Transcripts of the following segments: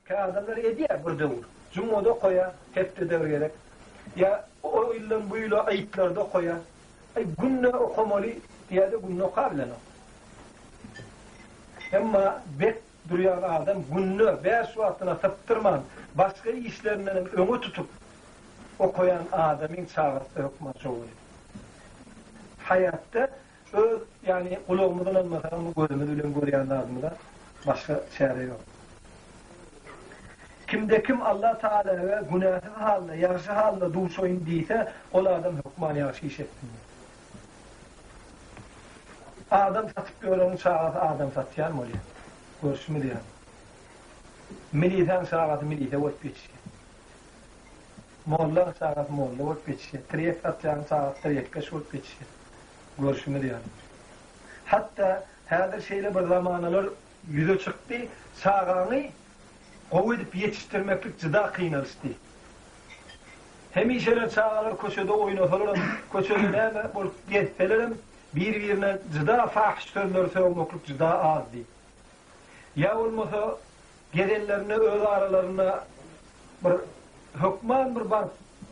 Ki adamlar ediyor bir devur. Cuma'da koya, hep de devir gerek. Ya o illen bu yıl ayıtlarda koya. Ay günne okumalı diye de günne kabilen o. Ama bek duruyan adam günne 5 vaktine tıptırman başka işlerinden öngü tutup o koyan adamın çağırtı hükmeti oluyor. Hayatta yani kulağımızdan olmadan gözümüzden görüyen adamda başka çare yok. Kimde kim Allah Teala ve günahı halde, yarışı halde duşoyun deyse, o adam hükman yarışı iş etmiyor. Adam satıp görenin çağatı adam satıyan mı oluyor? Görüşümü diyor. Militen çağatı milite vot geçiyor. Moğollar çağatı moğollar vot geçiyor. Triyek satyan çağatı triyekkaş vot geçiyor. Görüşümü diyor. Hatta her şeyle bir zamanlar yüze çıktı, çağanı o edip yetiştirmeklik cıda kıynalıstı. Hem işler çağalar köşede oynatalarım, köşede neyme bulup getpelerim, birbirine cıda fahiş türleri söylemeklik cıda azdı. Ya olmasa gelenlerine, öz aralarına bir hükman bir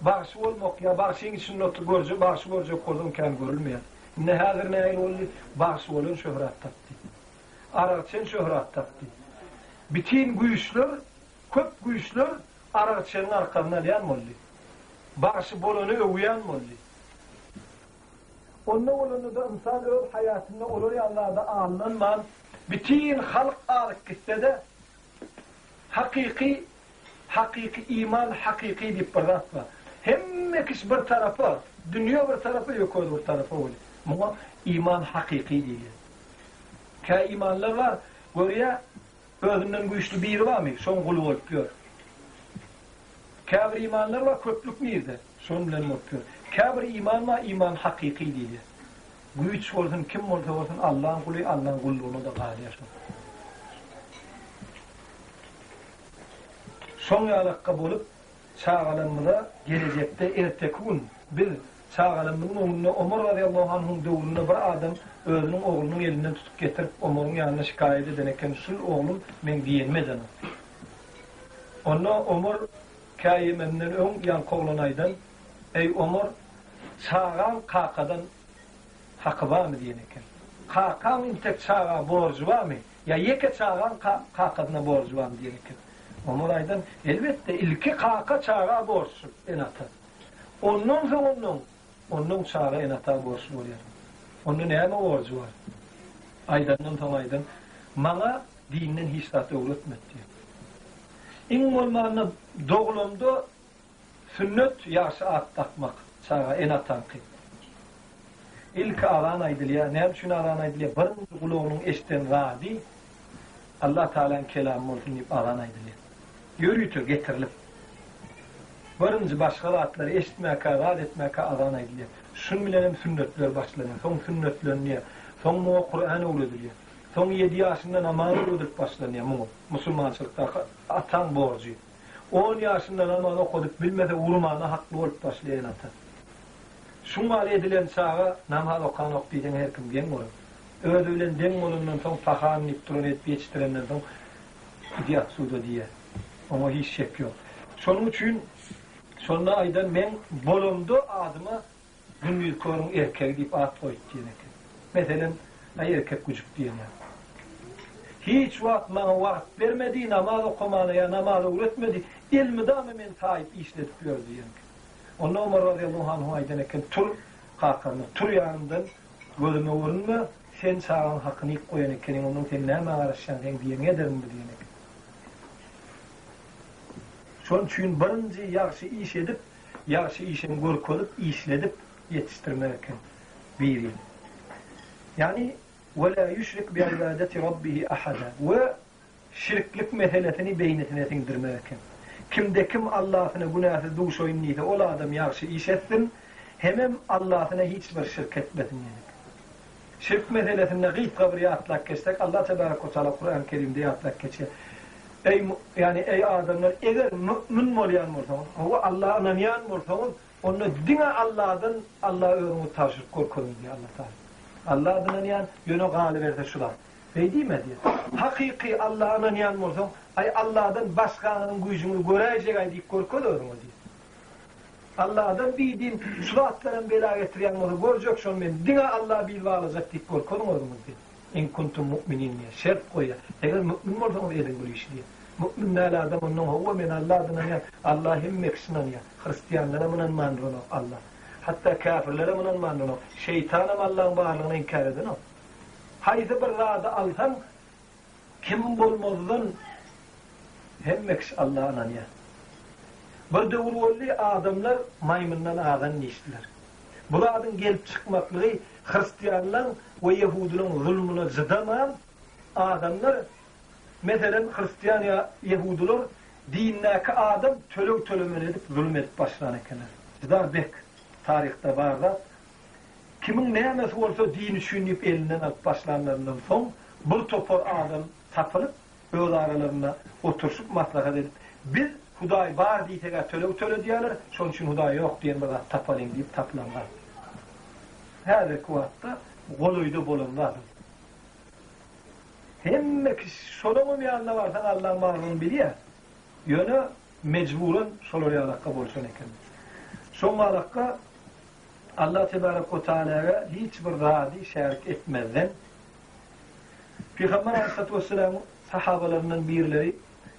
bağışı olmak, ya bağışın için notu görce, bağışı görce kurdumken görülmeyen. Ne hazır ne ayın oldu, bağışı olun şöhret taptı. Ararçın şöhret taptı. Bütün güçler, köp güçler Ararçı'nın arkamdan yan molli. Bağışı bolunu övüyen molli. Onun olanı da insan öz hayatında olur ya Allah'da anlanman, bütün halk ağırlık gitti de hakiki iman, hakiki deyip bir rat var. Hem kişi bir tarafı, dünya bir tarafı yok o bir tarafı oluyor. Ama iman hakiki değil. Ka imanlar var, görüyor, özünden güçlü biri var mı? Son kulu olup gör. Kabir imanlar var, köplük miydi? Son bilen olup gör. Kabir iman var, iman hakiki değil. Güç olsun, kim olsa olsun, Allah'ın kulu, Allah'ın kulluğunu da gâli yaşar. Son yalakka bolup, çağalanmada gelecekte ertekun bir çağalanmının onunla Ömer radıyallahu anh'ın doğrunda bir adam özünün oğlunun elinden tutup getirip Ömer'in yanına şikayet edeneken sul oğlum men diyenmeden. Onunla Ömer kâyemenden ön yan koğlanaydan ey Ömer çağan kakadan hakkı var mı diyeneken. Kakan intek çağa borcu var mı? Ya yeke çağan kakadına borcu var mı diyeneken. Ömer aydan elbette ilki kaka çağa borcu enata. Onun çağa enata borcu oluyor. Onun neyme borcu var? Aydanın tam aydan. Bana dinin hissatı öğretmedi diyor. İn olmanı doğulumda sünnet yaşı at takmak çağa enatan ki. İlk alan aydılıyor. Ne için alan aydılıyor? Birinci kulağının eşten radi Allah Teala'nın kelamı olsun deyip alan aydılıyor. Yürütü getirilip birinci başkalatları eşitmeye, rad etmeye alan aydılıyor. Şun bilenim sünnetler başlanıyor. Son sünnetler niye? Son mu Kur'an öğretiliyor. Son 7 yaşında namaz öğretip başlanıyor. Müslümançılıkta atan borcu. 10 yaşında namaz okuduk bilmese vurmana haklı olup başlayan atan. Şunlar edilen çağa namaz okan okuyacağın her kim den olur. Ödülen den olundan son fahan nipturun et geçtirenden son idiyat suda diye. Ama hiç şek yok. Sonun için sonra aydan ben bolumdu adıma gün korun erkek deyip at koydu diyenek. Mesela erkek küçük diyenek. Hiç vakit bana vakit vermedi, namaz okumana ya namaz öğretmedi, ilmi damemen sahip işletip gördü diyenek. Ondan Ömer radıyallahu anh'a aydaneken tur kalkanı, tur yanından gözüme vurunma, sen sağın hakkını ilk koyaneken, onun sen ne mağaraşan, sen diyen ederim mi diyenek. Son için birinci yaxşı iş edip, yaxşı işin görk olup, işledip yetiştirmeyken bir yıl. Yani وَلَا يُشْرِكْ بِعِبَادَةِ رَبِّهِ أَحَدًا ve şirklik meselesini beynetine sindirmeyken. Kimde kim Allah'ına günahsız duşoyun neyse, o adam yaxşı iş etsin, hemen Allah'ına hiçbir şirk etmesin. Şirk meselesinde gıyt kabriye atlak geçsek, Allah Tebarek ve Teala Kur'an-ı Kerim'de atlak geçer. Ey adamlar, eğer mümin olayan olsanız, o Allah'a inanyan olsanız, onu dine Allah'dan, Allah'a öğrenip tavşirk korkunuz diye Allah Teala. Allah'a inanyan, yönü gali verse şular. Beydime diye. Hakiki Allah'ın yanmırsan, ay Allah'dan başkanın gücünü görecek ay deyip korkuyor mu diye. Allah'dan bildiğin suratların bela getiriyen modu göreceksin ben. Dine Allah bilva alacak deyip korkuyor mu diye. İn kuntum mu'minin diye. Şert koyuyor. Eğer mü'min olsan o edin bu işi diye. Mü'min nâle adam onun huve men Allah'dan ya. Allah hemmeksin ya. Hristiyanlara mınan mandırın Allah. Hatta kafirlere mınan mandırın o. Şeytanım Allah'ın varlığını inkar edin o. Haydi bir rada alsan kim bulmazdan hemmeksin Allah'ın ya. Bir dövrülü adamlar maymundan ağan niştiler. Buradın gelip çıkmaklığı Hristiyanlar ve Yahudunun zulmuna zıdaman adamlar, mesela Hristiyan ya Yahudular dinlaki adam tölömen edip zulüm edip başlayan ekenler. Zidar bek tarihte var da kimin neyemesi olsa dini düşünüp elinden alıp başlayanlarından son bir topar adam tapılıp öyle aralarına otursup maslahat edip biz Huday var diye tekrar töle diyorlar, son için Huday yok diyen bana tapalayım deyip tapılanlar. Her kuvvetle goluydu bulunlar. Hem sorumu bir anda varsan Allah'ın varlığını biliyor. Yönü mecburen soruya alaka bolsun eken. Son alaka Allah Tebarek ve Teala'ya hiçbir radi şerik etmeden Peygamber Aleyhisselatü Vesselam sahabalarının birileri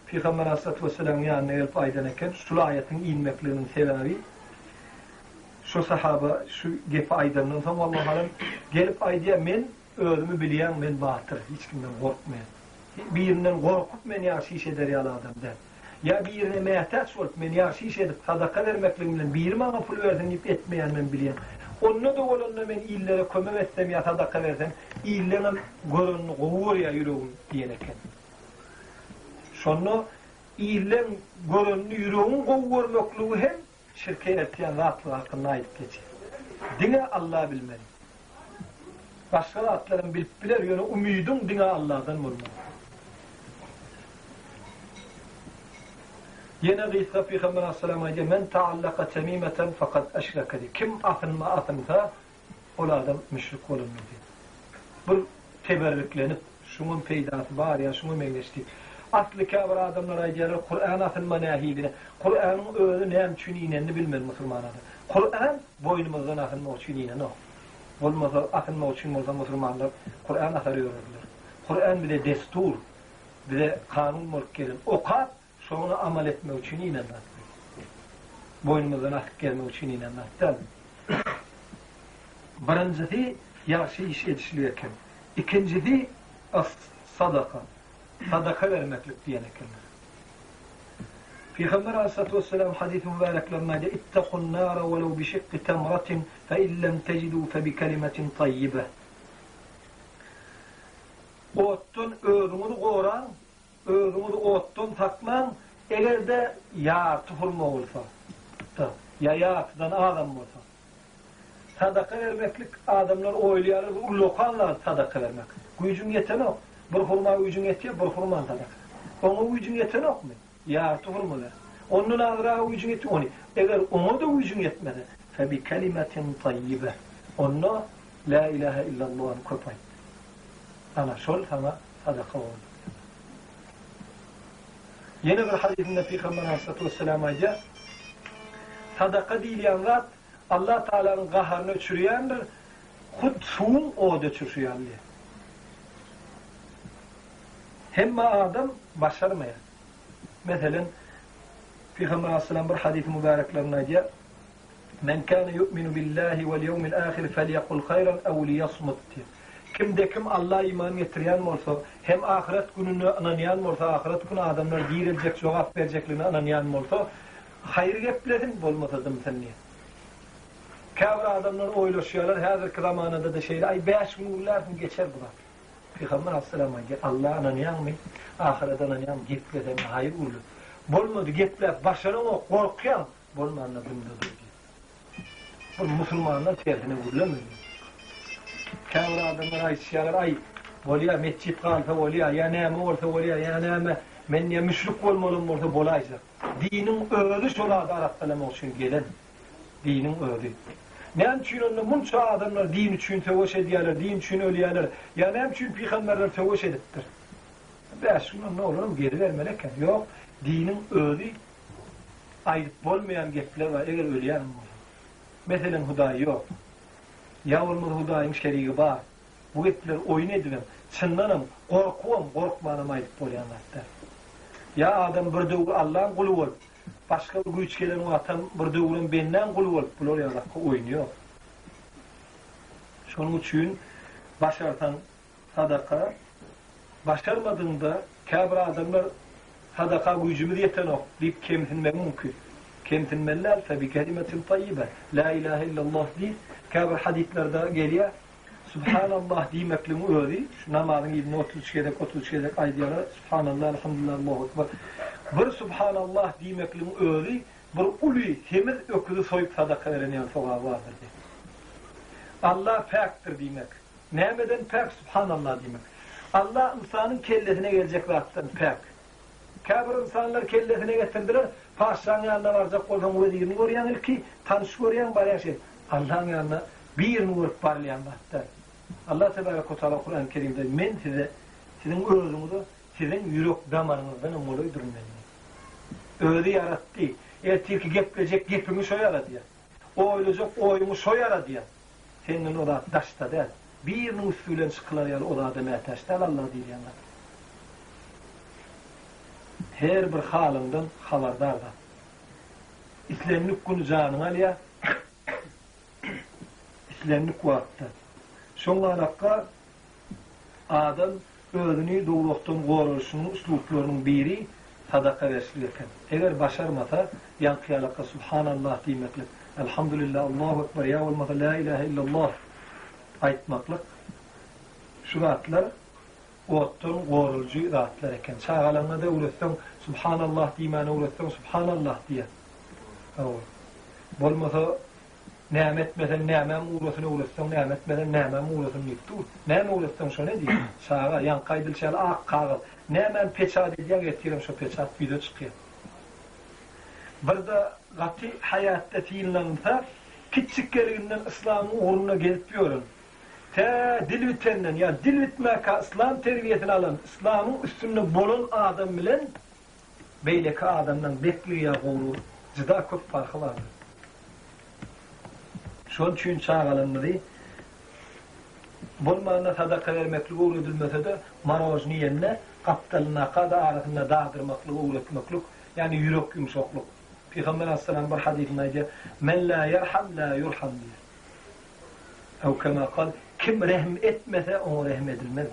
Peygamber Aleyhisselatü Vesselam'ın yanına gelip aydanırken şu ayetin inmeklerinin sebebi şu sahaba şu gepi aydanının tam Allah'ın gelip aydaya men öğrümü bileyen men batır. Hiç kimden korkmayan. Birinden korkup men yaşiş eder ya adam der. Ya birine mehtaç olup men yaşiş edip sadaka vermekle bir bana pul verden ip etmeyen men bileyen. Onunla da olanla men illere kömem etsem ya sadaka versem illerim görünü kovur ya yüreğim diyeneken. Sonra iyilem görünü yüreğin kovurmaklığı hem şirke etiyen rahatlığı hakkında ait geçiyor. Dine Allah bilmeli. Başka atların bilip biler yönü umudun dine Allah'dan vurmalı. Yine gıysa Peygamber Aleyhisselam'a diye men taallaka temimeten fakat eşreke diye. Kim atınsa o adam müşrik olunur diye. Bu teberrüklenip şunun peydası var ya şunun meyleşti. Aslı kâbir adamlara gelir Kur'an atınma nehidine. Kur'an'ın öğünü neyem için inenini bilmez Müslümanlar. Kur'an boynumuzdan atınma için inen o. Olmazsa atınma için olsa Müslümanlar Kur'an atarıyorlar. Kur'an bir de destur, bir de kanun mülkkerin. Okat sonra amel etme için inenler. Boynumuzdan atıp gelme için inenler. Birincisi yaşı iş edişliyken. İkincisi sadaka. Sadaka vermeklik diyen ekenler. Peygamber Aleyhisselatü Vesselam hadis-i mübareklerine de ittakun nâra velev bişikki temratin fe illem tecidû fe bi kelimetin tayyibe. Ottun öğrümünü koran, öğrümünü ottun takman, eğer de yağ tufurma olsa, ya yağdan adam olsa, sadaka vermeklik adamlar oylayarlar, lokanlar sadaka vermek. Gücün yeten o. Bir hurma gücün yetiyor, bir hurma sadaka. Onun gücün yeten ok mu? Ya tuhurmalar. Onun ağırağı gücün yetiyor. Onu. Eğer ona da gücün yetmedi, febi kelimetin tayyibe. Onunla la ilahe illallah'ın köpay. Ana şol sana sadaka oldu. Yeni bir hadisinde Peygamber Aleyhisselatü Vesselam'a diye sadaka diyen zat Allah Teala'nın kahrını çürüyendir. Hud suğun o da çürüyen diye. Hem adam başarmaya. Mesela Peygamber Aleyhisselam bir hadis-i mübareklerine diye men kâne yu'minu billahi vel yevmil âhir felyekul hayran ev liyasmut diye. Kimde kim Allah'a iman getiriyen olsa hem ahiret gününü anlayan olsa ahiret günü adamlar dirilecek, cevap vereceklerini anlayan olsa hayır geplerin olmasadım sen niye? Kâvr adamlar oylaşıyorlar hazır zamanında da şeyler ay 5 gün uğurlarsın geçer buna. Peygamber Aleyhisselam'a Allah'a anlayan mı? Ahirete anlayan mı? Geplerin hayır uğurlu. Bolmadı gepler başarın o korkuyan bolma anladığımda diyor. Bu Müslümanlar tersine uğurlamıyor. Kâvr adamlar ay şiyalar ay bolya mescid kalsa bolya ya nâme olsa bolya ya nâme men ya müşrik olmalım olsa bolaysa. Dinin öğrü şolada Arap kalemi için gelen dinin öğrü. Nem üçin onu munça adamlar din üçin teveş ediyorlar, din üçin ölüyorlar. Ya nem üçin peygamberler teveş edipdir. Şunu ne olur geri vermelek. Yok, dinin özü ayıp bolmayan gepler var. Eğer ölüyen mi? Mesela Hudaý yok. Yavurumuz Hudaýyň şerigi var. Bu gepler oyun edilem. Çyndanam, korkuam, korkmanam ayıp bolýanlar. Ya adam bir döwür Allah'ın kulu bolup, başka bir güç gelen o atam bir döwürün benden kulu bolup, bular ýa-da oýnuyor. Şonuň üçin başartan sadaka, başarmadığında käbir adamlar sadaka gücümüz yeten ok deyip kemtinmek mümkün. Kemtinmeler tabi kelimetin tayyibe. La ilahe illallah deyip käbir hadislerde geliyor. Subhanallah diýmekliň özü, şu namazyň ýerine 33 gedek aýdýarlar. Subhanallah, elhamdülillah, Allahu ekber. Bir subhanallah diýmekliň özü bir uly temiz öküzi soýup sadaka berenýän sowab bardyr. Allah pakdyr diýmek. Nämeden pak? Subhanallah diýmek. Allah insanyň kellesine geljek zatdan pak. Käbir insanlar kellesine getirdiler, paşanyň ýanına barjak bolsaň özüni görýän ki, tanış görýän barýan şey. Allah'ın ýanına bir nur parlayan zatdan. Allah Tebaraka ve Teala Kur'an-ı Kerim'de men size sizin özünüzü, sizin yürek damarınızdan umuluydurun beni. Özü yarattı. Tilki geplecek gepimi şo yaradı ya. Oýlajak oýumy şo yaradı ya. Senin o da daşta değil. Bir nur sülen çıkılar ya o da adama taşta Allah diýýärler. Her bir halından habardar da. İslenlik günü canın alya. İslenlik wagtda. Şoňa adam özüni dowlukdan goruşynyň usluplarynyň biri sadaka berýär. Eger başarmasa, ýankyalaka subhanallah diýmeklik, elhamdülillah, Allahu ekber, ya bolmasa la ilahe illallah aýtmaklyk. Şu zatlar otdan goruljy zatlar eken. Çağalanda da ulaşsan subhanallah diýmeni ulaşsan subhanallah diýer. Bolmasa nämet meden näme uğrasını uğraşsan, nämet meden näme uğrasını yıktı. Näme uğraşsan şo ne diýär? Sağa yan qaydylşal ak qagıl. Näme peçat edýär getirem şo peçat video çykýar. Bir de gaty hayatda tiýinlense kiçikliginden İslamyň uğruna gelip ýörün. Dil bitenden ya dil bitmek İslam terbiýetini alan, İslamyň üstünde bolan adam bilen beýleki adamdan bekliýär gowru juda köp farky bar. Şoň üçin çağalanmady. Bolmanda sadaka vermekli öwredilmese de marojny ýerine gapdalyna kada arasyna dagdyrmakly öwretmeklik, ýani ýürek ýumşakluk. Peygamber sallallahu bir hadisinde aýdy: "Men la yerham la yurham." Ew kema qal: "Kim rehm etmese ona rehm edilmez."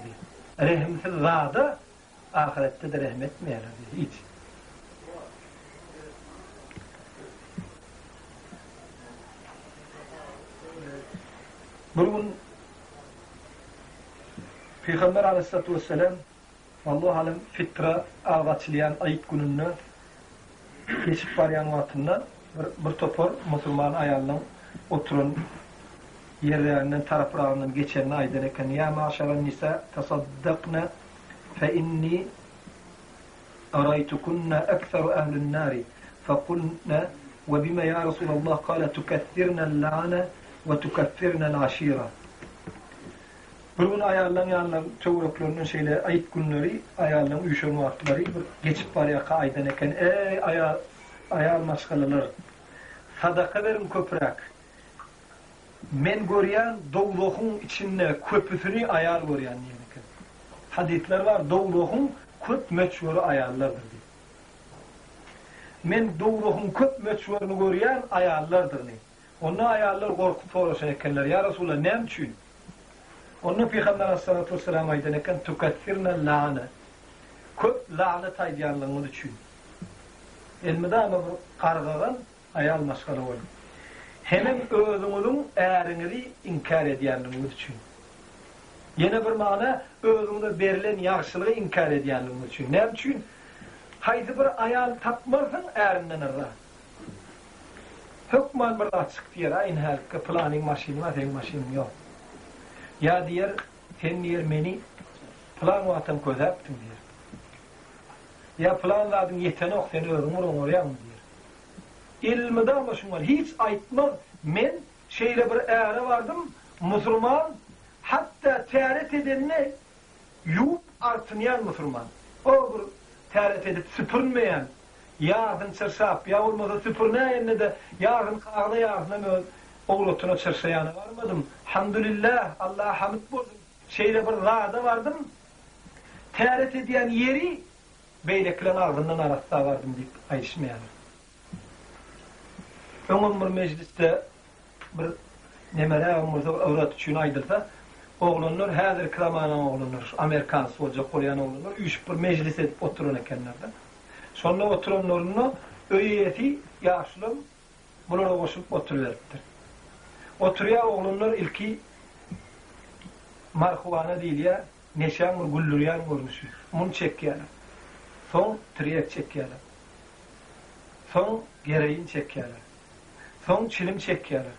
Rehmsiz zada ahiretde de rehm etmeýär. Hiç. Bugün Peygamber aleyhissalatu vesselam Allahu alem fitra ağaçlayan ayıp gününü geçip baryan wagtynda bir topor musulman ayallar oturun yerlerinden taraflarından geçenini aýdar eken: "Ya maşaran nisa tasaddaqna fe inni araytukunna aktharu ahlin nari faqulna ve bima ya Resulallah qala tukaththirna al-la'na ve tukaffirna al-ashira." Bugün ayarlan yanlar çöwreklerinin şeyle ayıp günleri ayarlan uyuşan wagtları geçip barýaka aýdan eken: "Ey ayal maşgalalar, sadaka berin köpürek. Men görýän dowlugyň içinde köpüsini ayal görýän diýmek." Hadisler var, dowlugyň köp meçhur ayallardır diýip. Men dowlugyň köp meçhuryny görýän ayallardır diýip. Onu ayallar gorkup soraşan ekenler: "Ya Resulullah, näme üçin?" Onu Peygamber sallallahu aleyhi ve sellem aýdan eken: "Tukaththirna al-la'na." Köp lanet aýdýanlygyň üçin. Elmede ama qargagan ayal maşgala bolup. Hemen özüňiziň äriňizi inkar edýänligiň üçin. Ýene bir magna özüňize berilen ýagşylygy inkar edýänligiň üçin. Näme üçin? Haýdy bir ayal tapmasaň ärinden arra. Hükman bir açık diýer, aýyn herke planyň maşyna, sen maşyn ýok. Ya diýer, sen diýer meni plan wagtym közäpdiň diýer. Ya planladyň ýeten ok, sen özüň urun orýan diýer. Ilmide ama şuňa hiç aýtmaz, men şeyle bir eğre vardım, Müslüman, hatta tearet edenine yup artınayan Müslüman. O bir tearet edip süpürmeyen, yarın çırsap, ya olmasa süpürmeyenle de yarın kağına yarın oğlutuna çırsayanı varmadım. Hamdülillah, Allah'a hamd buldum. Şeyle bir rağda vardım, tearet ediyen yeri beylekilen ağzından arasında vardım deyip ayışmayan. Ömür bir mecliste bir nemere avrat üçün aydırsa, oğlunlar, hazır kramanan oğlunlar, Amerikan solca, Koreyan oğlunlar, üç bir meclis edip oturun ekenlerden. Sonra oturanlarını öyeyeti yaşlım, bunlara koşup oturuveriptir. Oturuya oğlunlar ilki marhuvana değil ya, neşan gulluryan görmüşür. Bunu çekiyorlar. Son triyek çekiyorlar. Son gereğin çekiyorlar. Son çilim çekiyorlar.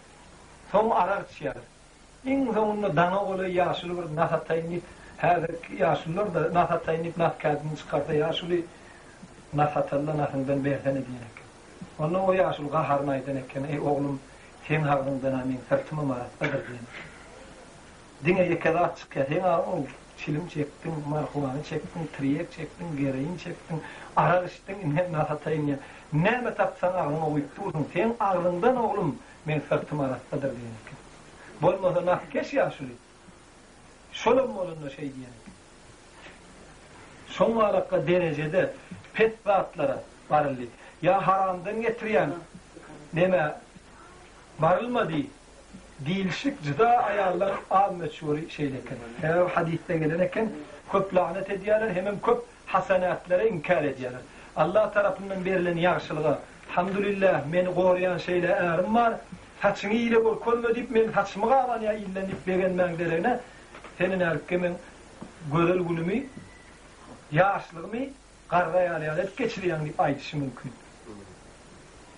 Son arar çiyorlar. En sonunda dana oluyor yaşlı bir nahatayınlık. Her yaşlılar da nahatayınlık nahkadını çıkarta yaşlı nahatallah nahından berden ediyorlar. Onun o yaşlı qaharına edenekken, ey oğlum sen hağından amin sırtımı marasıdır diyen. Dine yekedat çıkıyor. Sen o çilim çektin, marhuvanı çektin, triyek çektin, gereğin çektin, arar içtin, nahatayınlık. Neme tapsan ağlına uyup dursun. Sen ağlından oğlum men sırtımı marasıdır diyen. Bolmasa nahkeş yaşlı. Şolum olunca şey diyen. Son alaka derecede petbaatlara varıldı. Ya haramdan getiriyen neme varılmadı. Değilşik cıda ayarlar al-meçhuri şeyleken. Her hadiste geleneken köp lanet ediyorlar, hemen köp hasenatlara inkar ediyorlar. Allah tarafından verilen yaxşılığa, hamdülillah meni koruyan şeyle erim var, saçını ile korkulma deyip men saçımı qavan ya illenip beğenmenlerine senin erkemin gözel gülümü, yaşlığımı qarraya geçiriyen deyip aytışı mümkün.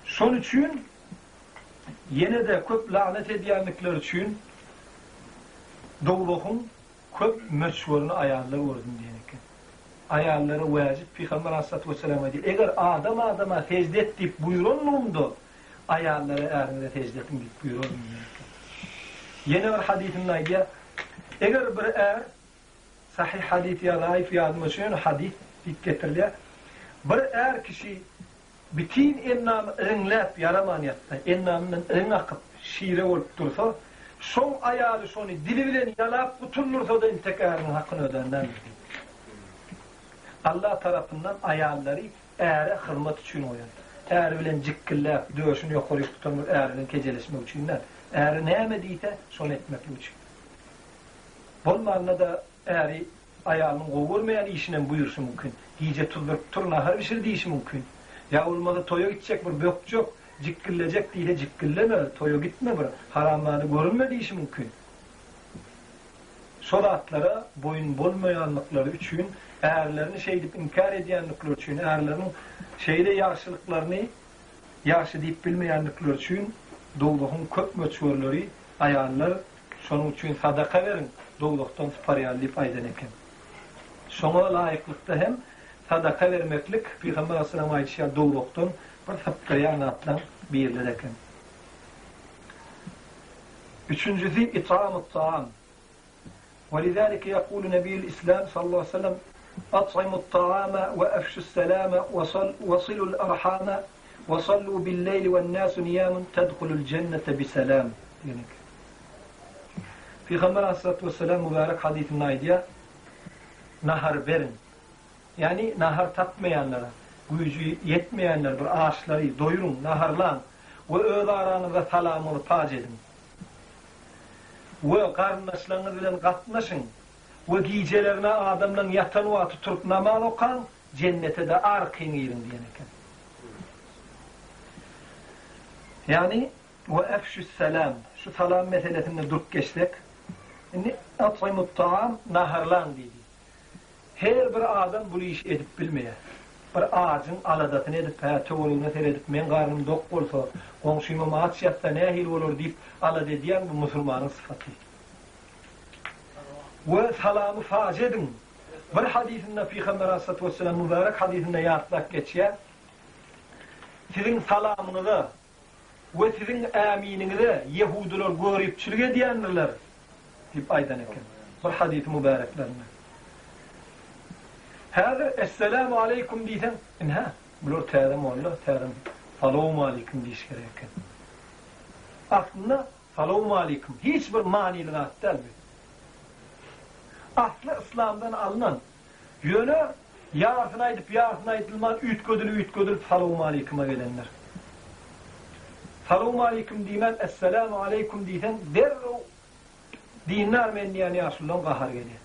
Son üçün yine de köp lanet ediyenlikler için doğuluğun köp meçhurunu ayarları vurdum diyenken. Ayarları vacip Peygamber Aleyhisselatü Vesselam'a değil. Eğer adama secdet deyip buyurulmamdı, ayarları eğer secdetin deyip buyurulmam diyenken. Yine bir hadisin ayya, eğer bir sahih hadis ya zayıf yazmışın hadis getiriliyor. Bir kişi bütün ennamı ınlap yaramaniyatda, ennamının ın akıp şiire olup dursa, son ayağı sonu dili bilen yalap tutulursa da intikarının hakkını ödenden. Allah tarafından ayağları eğre hırmat için oyan. Eğer bilen cikkillap, dövüşünü yukarı tutanır, eğerinin keceleşmek içinden. Eğer ne emediyse son etmek için. Bunlarla da eğeri ayağının kovurmayan işine buyursun mümkün. Iyice turna her bir şey deyişi mümkün. Ya olmadı toya gidecek bir bök yok, cikkillecek diye cikkilleme, toya gitme bir haramlarını görünme deyişi mümkün. Solatlara boyun bulmayanlıkları için, eğerlerini deyip inkar ediyenlikleri için, eğerlerinin yaşlılıklarını yaşı deyip bilmeyenlikleri için doğuluğun köp meçhurları ayarlar, şunun için sadaka verin, doğuluktan parayallayıp aydan eken. Şuna layıklıkta hem sadaka vermeklik Peygamber Aleyhisselam'a aytışan doğuluktan bir sapkaya anlatlan birlerken. Üçüncüsü it'am-ı ta'am. وَلِذَٰلِكَ يَقُولُ نَبِيُّ الْإِسْلَامِ sallallahu aleyhi ve sellem أَطْعِمُوا الطَّعَامَ وَأَفْشُوا السَّلَامَ وَصِلُوا الْأَرْحَامَ وَصَلُّوا بِاللَّيْلِ وَالنَّاسُ نِيَامٌ تَدْخُلُوا الْجَنَّةَ بِسَلَامٍ. Peygamber Aleyhisselatü Vesselam mübarek hadisinin aydıya nahar verin. Yani nahar tatmayanlara, gücü yetmeyenler bir ağaçları doyurun, naharlan ve öğle aranızda salamını tac edin. Ve karnaşlarınız ile katlaşın ve giycelerine adamdan yatan vaatı tutup namaz okan cennete de arkın girin diyeneken. Yani ve efşü's selam, şu salam meselesinde durup geçsek, at'imut ta'am naharlan dedi. Her bir adam bu iş edip bilmeye. Bir ağacın aladatını edip, tuğulunu seyredip, men karnım dok olsa, komşuyma maç yatsa ne hil olur deyip alad ediyen bu Müslümanın sıfatı. Ve salamı fac edin. Bir hadisinde Peygamber Aleyhisselatü Vesselam mübarek hadisinde yatsak geçiyor. Sizin salamınızı ve sizin amininize Yahudiler görüpçülük ediyenler deyip aydan eken. Bir hadis-i mübareklerine. Hâzir esselamu aleyküm diysen, inha, bulur târim oğlu, târim, salamu aleyküm deyiş gereken. Aslında salamu aleyküm, hiçbir manili rahat değil mi? Aslı İslam'dan alınan, yönü yarısına edip yarısına edilmez, ütködülüp salamu aleyküm'e gelenler. Salamu aleyküm diyen, esselamu aleyküm diysen, derru dinler menniyani asullan gahar geliyor.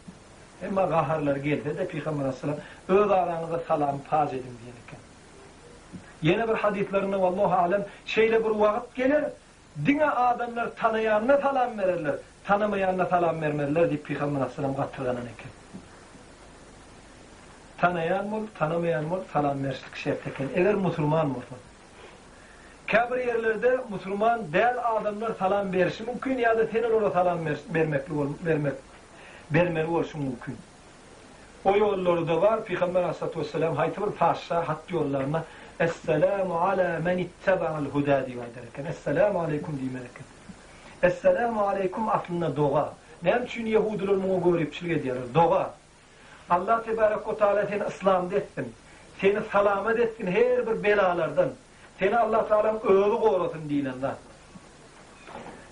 Ama gaharlar geldi de Peygamber Aleyhisselam öz aranıza salam paz edin diyerekten. Yine bir hadislerinde vallahu alem şeyle bir vakit gelir, dine adamlar tanıyanına salam verirler, tanımayanına salam vermezler deyip Peygamber Aleyhisselam katırganan eken. Tanıyan mı, tanımayan mı salam verslik şerteken. Eğer Müslüman mı? Kabir yerlerde Müslüman değil adamlar salam verişi mümkün ya da senin orada salam vermeli olsun mümkün. O yolları da var. Peygamber Aleyhisselatü Vesselam haytı bir paşa hat yollarına Esselamu ala men ittaba'al huda diyor derken. Esselamu aleyküm diyemerken. Esselamu aleyküm aslında doğa. Ne için Yahudiler bunu görüpçülük ediyorlar? Doğa. Allah Tebarek ve Teala seni İslam'da etsin. Seni salamet etsin her bir belalardan. Seni Allah Teala'nın öğü korutun diyenler.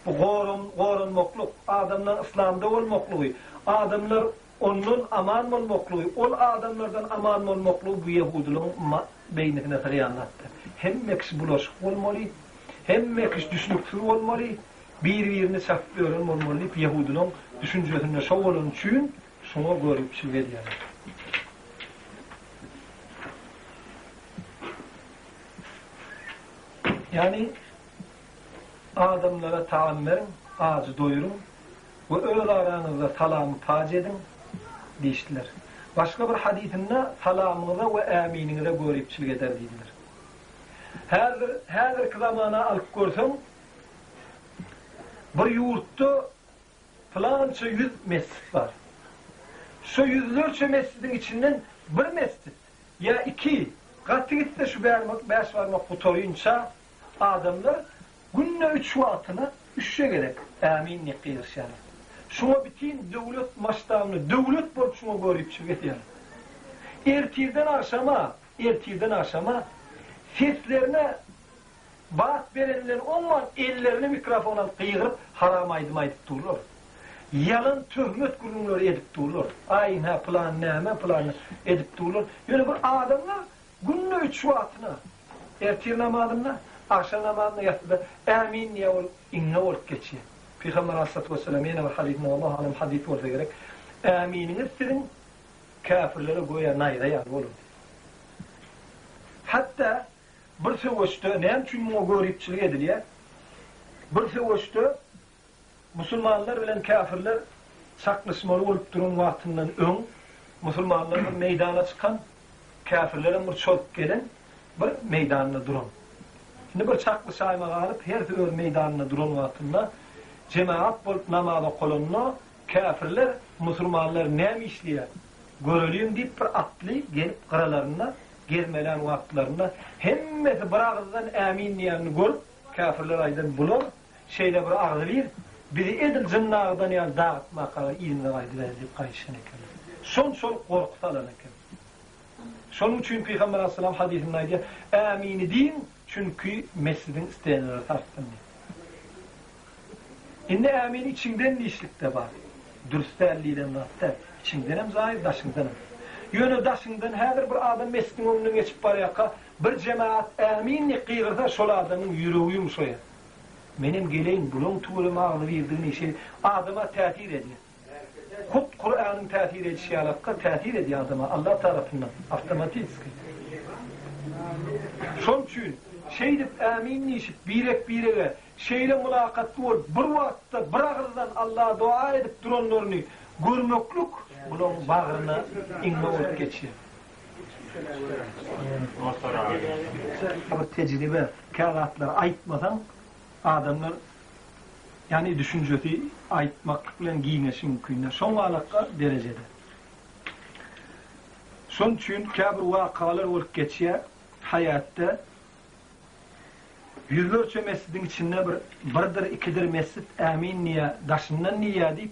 Bu korunmokluk, adamlar İslam'da olmokluğu, adamlar onun aman olmokluğu, ol adamlardan aman olmokluğu bu Yahudilerin beynine tarih anlattı. Hem mekis bulaşık olmalı, hem mekis düşünüksüz olmalı, birbirini saklıyor olmalı, Yahudilerin düşüncesinde şov olan için sonra görüp şey veriyorlar. Yani adamlara taam verin, ağzı doyurun ve öyle aranızda salamı paz edin deyiştiler. Başka bir hadisinde salamınıza ve amininize görüpçülük eder dediler. Her bir zamana alıp görsem bir yurtta falanca 100 mescid var. Şu yüzlerce mescidin içinden bir mescid ya iki katı gitti şu beş varmak kutoruyunca adamlar günne 3 vaatına 3'e gerek amin kıyırış yani. Şuna bütün devlet maçlarını, devlet borçuna görüpçülük yani. Ertirden akşama seslerine vaat verenlerin ondan ellerini mikrofon alıp kıyırıp haram aydıp dururlar. Yalan töhmet kurumları edip dururlar. Ayna plan neme plan edip dururlar. Yani bir adamlar günne 3 vaatına ertir namazına akşam namazına yatıda amin ya ol inne olup geçiyor. Peygamber Aleyhisselatü Vesselam yine bir hadisinde Allah alem hadis olsa gerek amininiz sizin kafirlere goya nayda yani olur. Hatta bir sevoçta ne için bu görüpçülük ediliyor? Bir sevoçta Müslümanlar bilen kafirler çaklaşmalı olup durun vaktinden ön Müslümanlar bir meydana çıkan kafirlerin bir çok gelen bir meydanına durun. Şimdi bir çaklı sayma alıp her bir meydanına durun vaktinde cemaat bulup namaza kolonuna kafirler Müslümanlar ne işliyor? Görülüyüm deyip bir atlı gelip karalarına gelmelen vaktlarında hemmeti bir ağızdan amin niyanını görüp kafirler aydan bulur şeyle bir ağzı biri edil zınnağıdan yani dağıtma kadar ilimle kaydı verip kayışın eken. Son korkutalar eken. Sonun için Peygamber Aleyhisselam hadisinde diyor amini deyin çünkü mescidin isteyenlere tarttım diyor. Şimdi amin içinden işlik de var. Dürüstlerliğinden var. İçinden hem zahir daşından hem. Yönü daşından her bir adam mescidin önüne geçip barayaka bir cemaat aminni kıyırda şol adamın yüreği yumuşaya. Benim geleyim bulun tuğulum ağlı verdiğini şey adama tehir ediyor. Kur'an'ın tehir edişi alakka tehir ediyor adama Allah tarafından. Avtomatik. Son için şeydip aminni işip birek şeyle mülakatlı ol bir vakitte bir ağırdan Allah'a dua edip duranlarını görmekluk bunun bağrına inme olup geçiyor. Bir tecrübe kağıtlar ayıtmadan adamlar yani düşüncesi ayıtmakla giyinesi mümkün. Son alaka derecede. Son için kabir vakalar olup geçiyor hayatta yüzlerce mescidin içinde birdir, ikidir mescid amin niye, daşından niye deyip,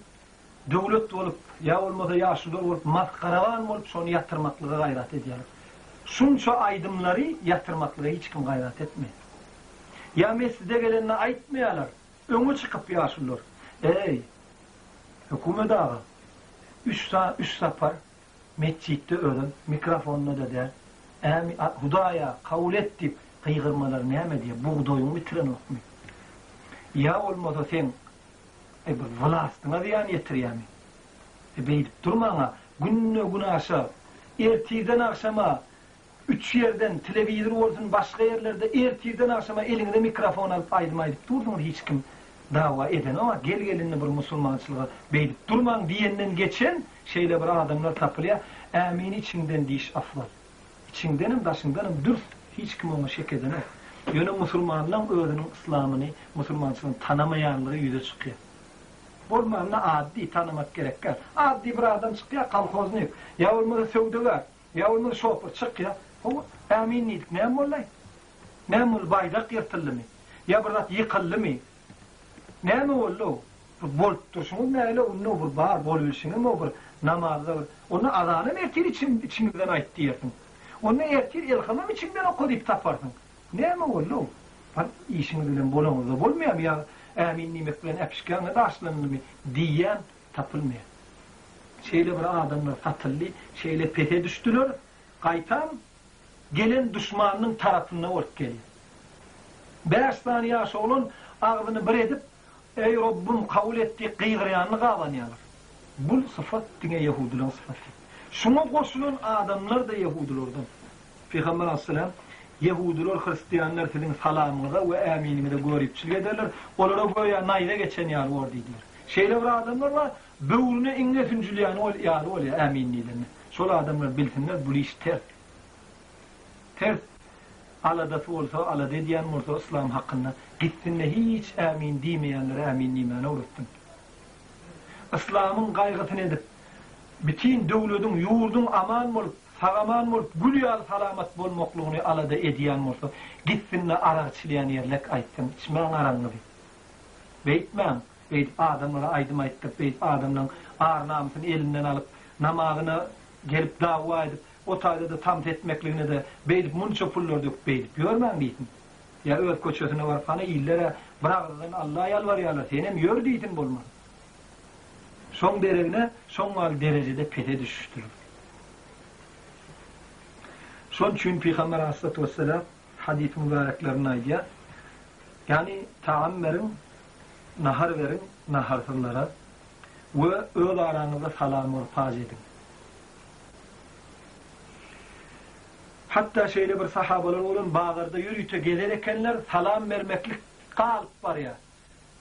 devlet olup, ya olmadı yaşlılar olup, maskaravan olup, şonu yatırmaklığa gayret ediyorlar. Şunca aydımları yatırmaklığa hiç kim gayret etmiyor. Ya mescide gelenine aytmayalar, önü çıkıp yaşlılar. Ey, hükümet ağa, üç sapar, mescitte ölüm, mikrofonla da der, Hudaya kavul ettip, kıygırmalar neyme diye, buğdoyunu bitiren okmuyor. Ya olmasa sen, Vlastına ziyan yetir yani. Beydip durmana, gününe aşağı, ertiden akşama, 3 yerden, televizyon olsun, başka yerlerde, ertiden akşama elinde mikrofon alıp aydıp durdun hiç kim dava eden ama gelinle bir musulmançılığa beydip durman diyenden geçen şeyle bir adamlar tapılıyor. Amin içinden diyiş aflar. İçindenim, daşındanım, dürst. Hiç kim onu şek edene. Yönü musulmanlığın öğünün İslam'ını, musulmançılığın tanımayanlığı yüze çıkıyor. Bolmanına addi tanımak gerekir. Addi bir adam çıkıyor, kalkozunu ya olmadı sövdüler, ya olmadı şoför çıkıyor. O aminlik ne mollay? Ne mol bayrak yırtıldı mı? Ya biraz yıkıldı mı? Ne mi oldu? Bol dursunuz ne öyle onu bir bar bol ülsünü mü bir namazda onu azanı ertir içimizden ait diyorsun. Onu ertir ilhamım içimden okuyup taparsın. Ne mi oldu? Ben işini bilen bolamızda bolmayam ya. Aminlik bilen epişkanı da aslanını diyen tapılmıyor. Şeyle bir adamlar satıldı, şeyle pete düştüler, kaytan gelen düşmanının tarafına ort geliyor. 5 tane yaşı olun ağzını bir edip ey Rabbim kabul ettiği kıygırayanını kavlanıyorlar. Bu sıfat dine Yahudilerin sıfatı. Şuna koşulan adamlar da Yahudilerden. Peygamber Aleyhisselam Yahudiler, Hristiyanlar sizin salamınıza ve eminimize görüpçülük ederler. Onlara böyle nayda geçen yer var dediler. Şeyle bir adamlar var, böğrüne inlesin yani ol yani oluyor eminliğilerini. Şol adamlar bilsinler bu iş ters. Ters. Aladası olsa, alada diyen olsa İslam hakkında gitsinler hiç emin demeyenlere eminliğine uğrattın. İslam'ın gaygısını edip bütün devletin, yurdun aman olup, sağaman olup, gülüyal salamat bolmakluğunu alada ediyen olsa gitsinler araçlayan yerlek aytsın. İçmeyen aranlı bir. Beytmen. Beyt adamlara aydım ayttık. Beyt adamların ağır namusunu elinden alıp namazına gelip dava edip o tayda da tam etmekliğine de beytip munça pullar dök beytip. Görmen deytin. Ya öt koçosuna var falan illere bırakırdan Allah'a yalvarıyorlar. Senem yör deytin bolmaz. Son derevine, son mal derecede pete düşüştürür. Son çünkü Peygamber Aleyhisselatü Vesselam hadis-i mübareklerine aydiyor. Yani taam verin, nahar verin, naharsızlara ve öğle aranızda salamı paz edin. Hatta şeyle bir sahabalar olun bağırda yürüyüte gelirkenler salam vermeklik kalıp var ya.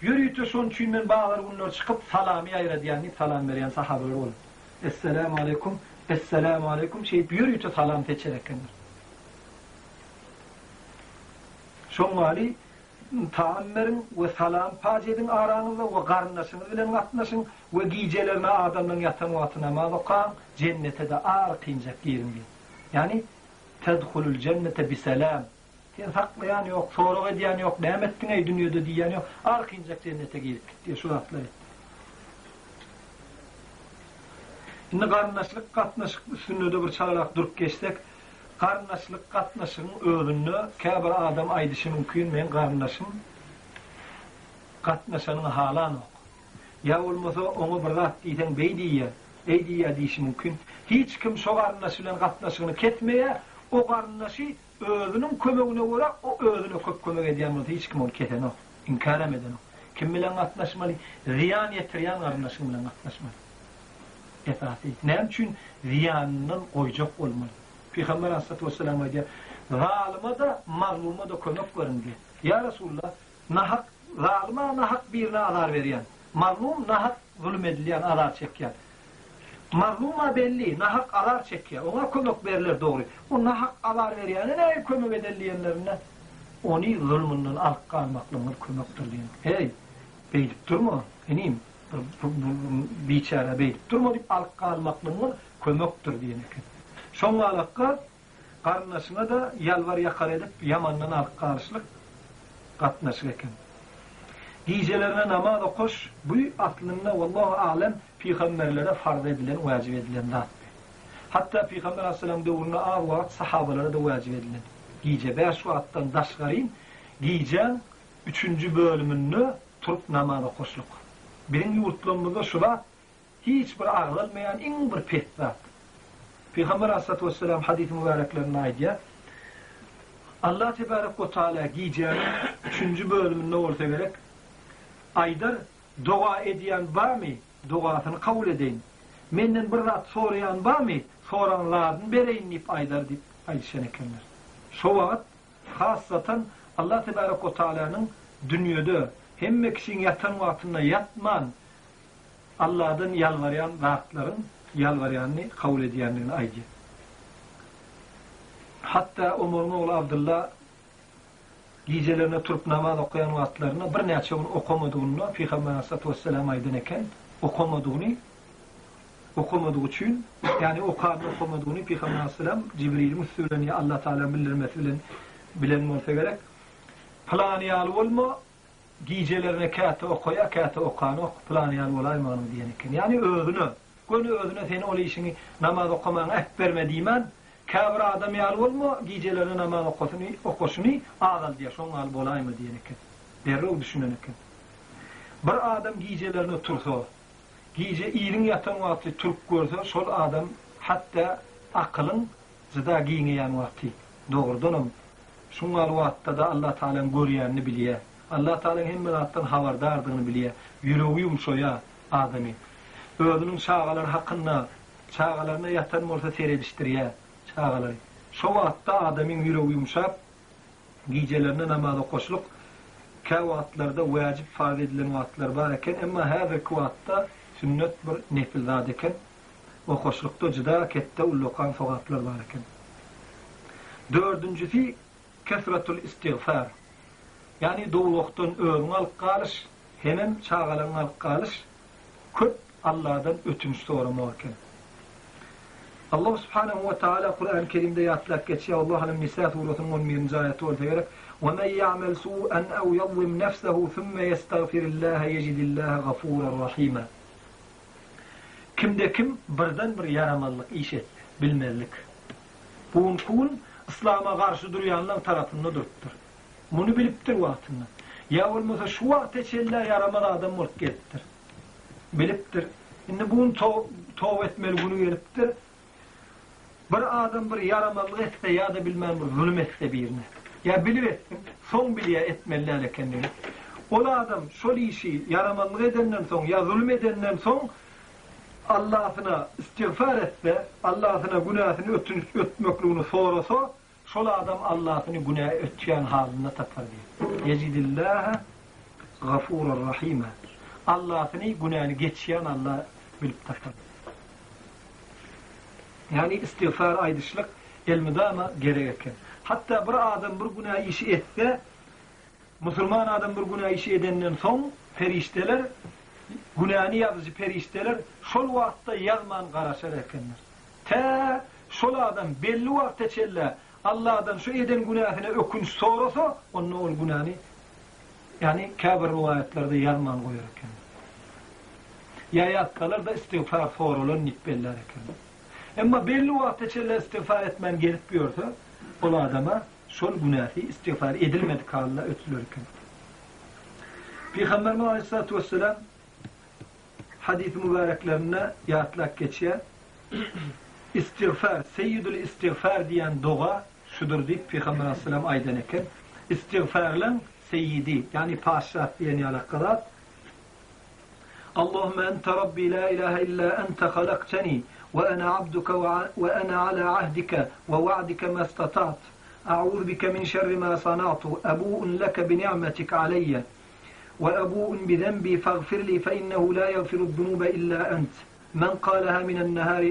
Yürüyüte son çünmen bağır bunlar çıkıp salami ayıra yani salam veren sahabalar olun. Esselamu aleyküm, esselamu aleyküm şey yürüyüte salam teçerekkenler. Son vali taammerin ve salam paz edin aranızda ve karnasını bilen katnasın ve giycelerine adamın yatan vatına malıkan cennete de ağır kıyacak girin diye. Yani tedhulul cennete biselam. Sen saklayan yok, soğuk ediyen yok, nimettin ey dünyada diyen yok, ağır kıyacak cennete girip diye suratlar etti. Şimdi karnaşlık katnaşlık üstünde de bir çalarak durup geçsek karnaşlık katnaşın öğünlü kâbir adam aydışı mümkün men karnaşın katnaşanın halan ok. Ya olmasa onu bir rat diyten beydiye, eydiye deyişi mümkün. Hiç kim şu karnaşıyla katnaşını ketmeye, o karnaşı öğünün kömeğine göre o öğünü kömek ediyen olsa hiç kim onu keten ok, inkar emeden ok. Kim bilen katnaşmalı, ziyan yetiriyen karnaşın bilen katnaşmalı. Esası. Ne için ziyanının koyacak olmalı. Peygamber Aleyhisselatü Vesselam'a diyor, zalime da mazluma da kömek verin diye. Ya Resulullah, zalime nahak birine azar veriyen, mazlum nahak zulüm edilen, azar çekiyen. Mazluma belli, nahak azar çekiyen, ona kömek verilir doğru. O nahak azar veriyen, ne kömek edilenlerine? Onu zulmünün alt kalmaklığının kömektir diyen. Hey, beydip durma, benim. Biçare beydip durma deyip alt kalmaklığının kömektir diyen. Son alakka karnasına da yalvar yakar edip yamandan alt karşılık gatnaşyk eken. Gijelerine namaz okuş, bu aslında vallahu alem peygamberlere farz edilen, wajib edilen zat. Hatta Peygamber Aleyhisselam döwründe awat sahabalara da wajib edilen. Gije 5 wagtdan daşgaryn gijen 3-nji bölümünü turup namaz okuşluk. Birinci yurtlamada şu var, hiç bir ağlanmayan en bir pettat. Peygamber Aleyhisselatü Vesselam hadis-i mübareklerine aydiya, Allah Tebarek ve Teala gijenin 3-nji bölümünde olsa gerek, aydar dua ediyen var mı? Duasını kabul edeyim. Menden bir zat sorayan var mı? Soranlardan bereyin deyip aydar deyip ayşen ekenler. Şu vakit hassatan Allah Tebarek ve Teala'nın dünyada hem kişinin yatan vaktinde yatman Allah'dan yalvarayan zatların yalvarayanını kabul ediyenlerini aydı. Hatta Ömer'in oğlu Abdullah gijelerine turup namaz okuyan vaktlarına bir neçe onu okumadığını Peygamber Aleyhisselatü Vesselam aydın eken okumadığı için yani okumadığını Peygamber Aleyhisselam Cibril Müslüman'ı Allah Teala bildirmesi bilen olsa gerek planiyal olma gijelerine kâte okuya kâte okanı planiyal olaymanı diyeneken yani özüne seni o işini namaz okumana vermediğimen kâbir adam yal olma gijelerine namaz okuşunu ağal diye son al olayma diyeneken derre düşüneneken bir adam gijelerine tursa gije iyirin yatan vakti turp görse sol adam hatta akılın zıda giyinyen vakti doğrudanım şunlar vaktta da Allah Teala'nın görüyenini biliyor. Allah Teala'nın hem zattan habardardığını biliyor. Yüreği yumşoya adamı. Özünün çağalarına yatan olsa seyrediştiriyor çağaları. Şu vaktta adamın yüreği yumşap gijelerine namaza koşuluk vaktlarda vacip farz edilen vaktlar varken ama her vaktta sünnet bir nefil zadeken o koşulukta cıda kette ullokan vaktlar varken. Dördüncüsü kesratul istiğfar. Yani doğuluktan öğün alıp kalış, hemen çağalan alıp kalış, köp Allah'dan ötünç soramak. Allah Subhanahu ve Teala Kur'an-ı Kerim'de yatlak geçiyor. Allah'ın Nisa suresinin 11. ayeti olsa gerek. وَمَنْ يَعْمَلْ سُوءًا اَوْ يَظْلِمْ نَفْسَهُ ثُمَّ يَسْتَغْفِرِ اللّٰهَ يَجِدِ اللّٰهَ غَفُورًا رَحِيمًا. Kimde kim birden bir yaramallık iş etti, bilmezlik. Bunun İslam'a karşı duruyanlar tarafında duruptur. Bunu biliptir vaktinde. Ya olmasa şu vakte çelle yaramalı adam olup geliptir. Biliptir. Şimdi bunu tov etmeli bunu geliptir. Bir adam bir yaramallık etse ya da bilmem bir zulüm etse birine. Ya bilip etsin, son biliye etmelilerle kendini. Ola adam şol işi yaramallık edenden son ya zulüm edenden son Allah'ına istiğfar etse, Allah'ına günahını ötmekliğini sorasa, şol adam Allah'ını günah ötüyen halinde tapar diye. Yecidillâhe gafûran rahîme. Allah'ını günahını geçiyen Allah bilip tapar. Yani istiğfar aydışlık elmidama gerekir. Hatta bir adam bir günah işi etse, Müslüman adam bir günah işi edenden son ferişteler, günahını yazıcı ferişteler, şol vaktta yazman karaşar ekenler. Şol adam belli vakte çelle Allah'dan şu eden günahını ökünç sorasa, onun o günahını yani kabir rivayetlerde yazman koyar ekenler. Ya yazsalar da istiğfar sorulun nitbeller ekenler. Ama belli vakte çelle istiğfar etmen gelip görse, o adama şol günahı istiğfar edilmedik halde ötülürken. Peygamberimiz Aleyhisselatü Vesselam hadis-i mübareklerine yatlak geçiyor. İstiğfar, seyyidül istiğfar diyen dua şudur deyip Peygamber Aleyhisselam aydan eken. İstiğfarlan seyyidi yani paşah diyen alakalar. Allahümme ente Rabbi la ilahe illa ente halakteni ve ana abduka ve ana ala ahdika ve va'dika ma istata'at. أعوذ بك من شر ما صنعت أبوء لك بنعمتك علي وأبوء بذنبي فاغفر لي فإنه لا يغفر الذنوب إلا أنت من قالها من النهار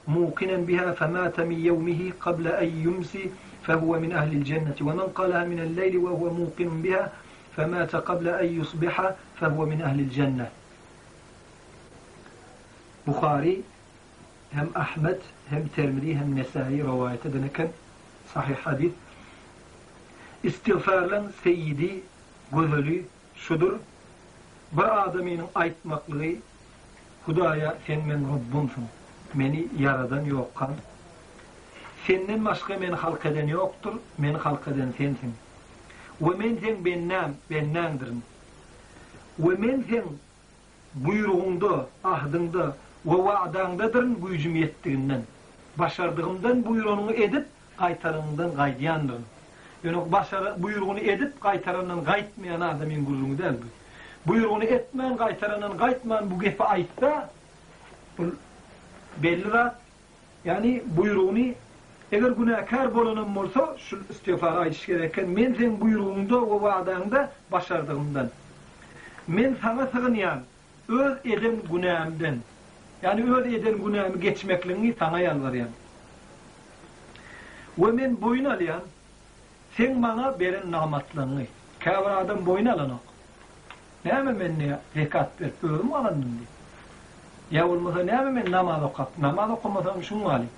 موقنا بها فمات من يومه قبل أن يمسي فهو من أهل الجنة ومن قالها من الليل وهو موقن بها فمات قبل أن يصبح فهو من أهل الجنة. Bukhari hem Ahmet hem Tirmizi hem Nesai rivayet edilken sahih hadis. İstiğfarlan seyyidi gözeli şudur. Bir adamın aytmaklığı Hudaya sen men Rabbumsun. Meni yaradan yokkan. Senden başka men halk eden yoktur. Men halk eden sensin. Ve men sen bennamdırım. Ve men sen buyruğunda, ahdında ve vaadandadırın gücüm yettiğinden. Başardığımdan buyruğunu edip kaytarından gaydiyandır. Yani buyruğunu edip kaytarandan gaytmayan adamın gücünü değil bu. Buyruğunu etmen, kaytarandan gaytman bu gefe aytta belli rat. Yani buyruğunu eğer günahkar bolanan olsa şu istiğfar aytiş gereken men sen buyruğunda ve vaadanda başardığımdan. Men sana sığınayan öz eden günahımdan. Yani öz eden günahımı geçmekliğini sana yalvarıyan. Ve men boyun alayan sen bana beren namatlığını. Kâvr adam boyun alan ok. Näme men ne zekat berip öğüm alandım diye. Ya olmasa näme men namaz okap. Namaz okumasam şunu alayım.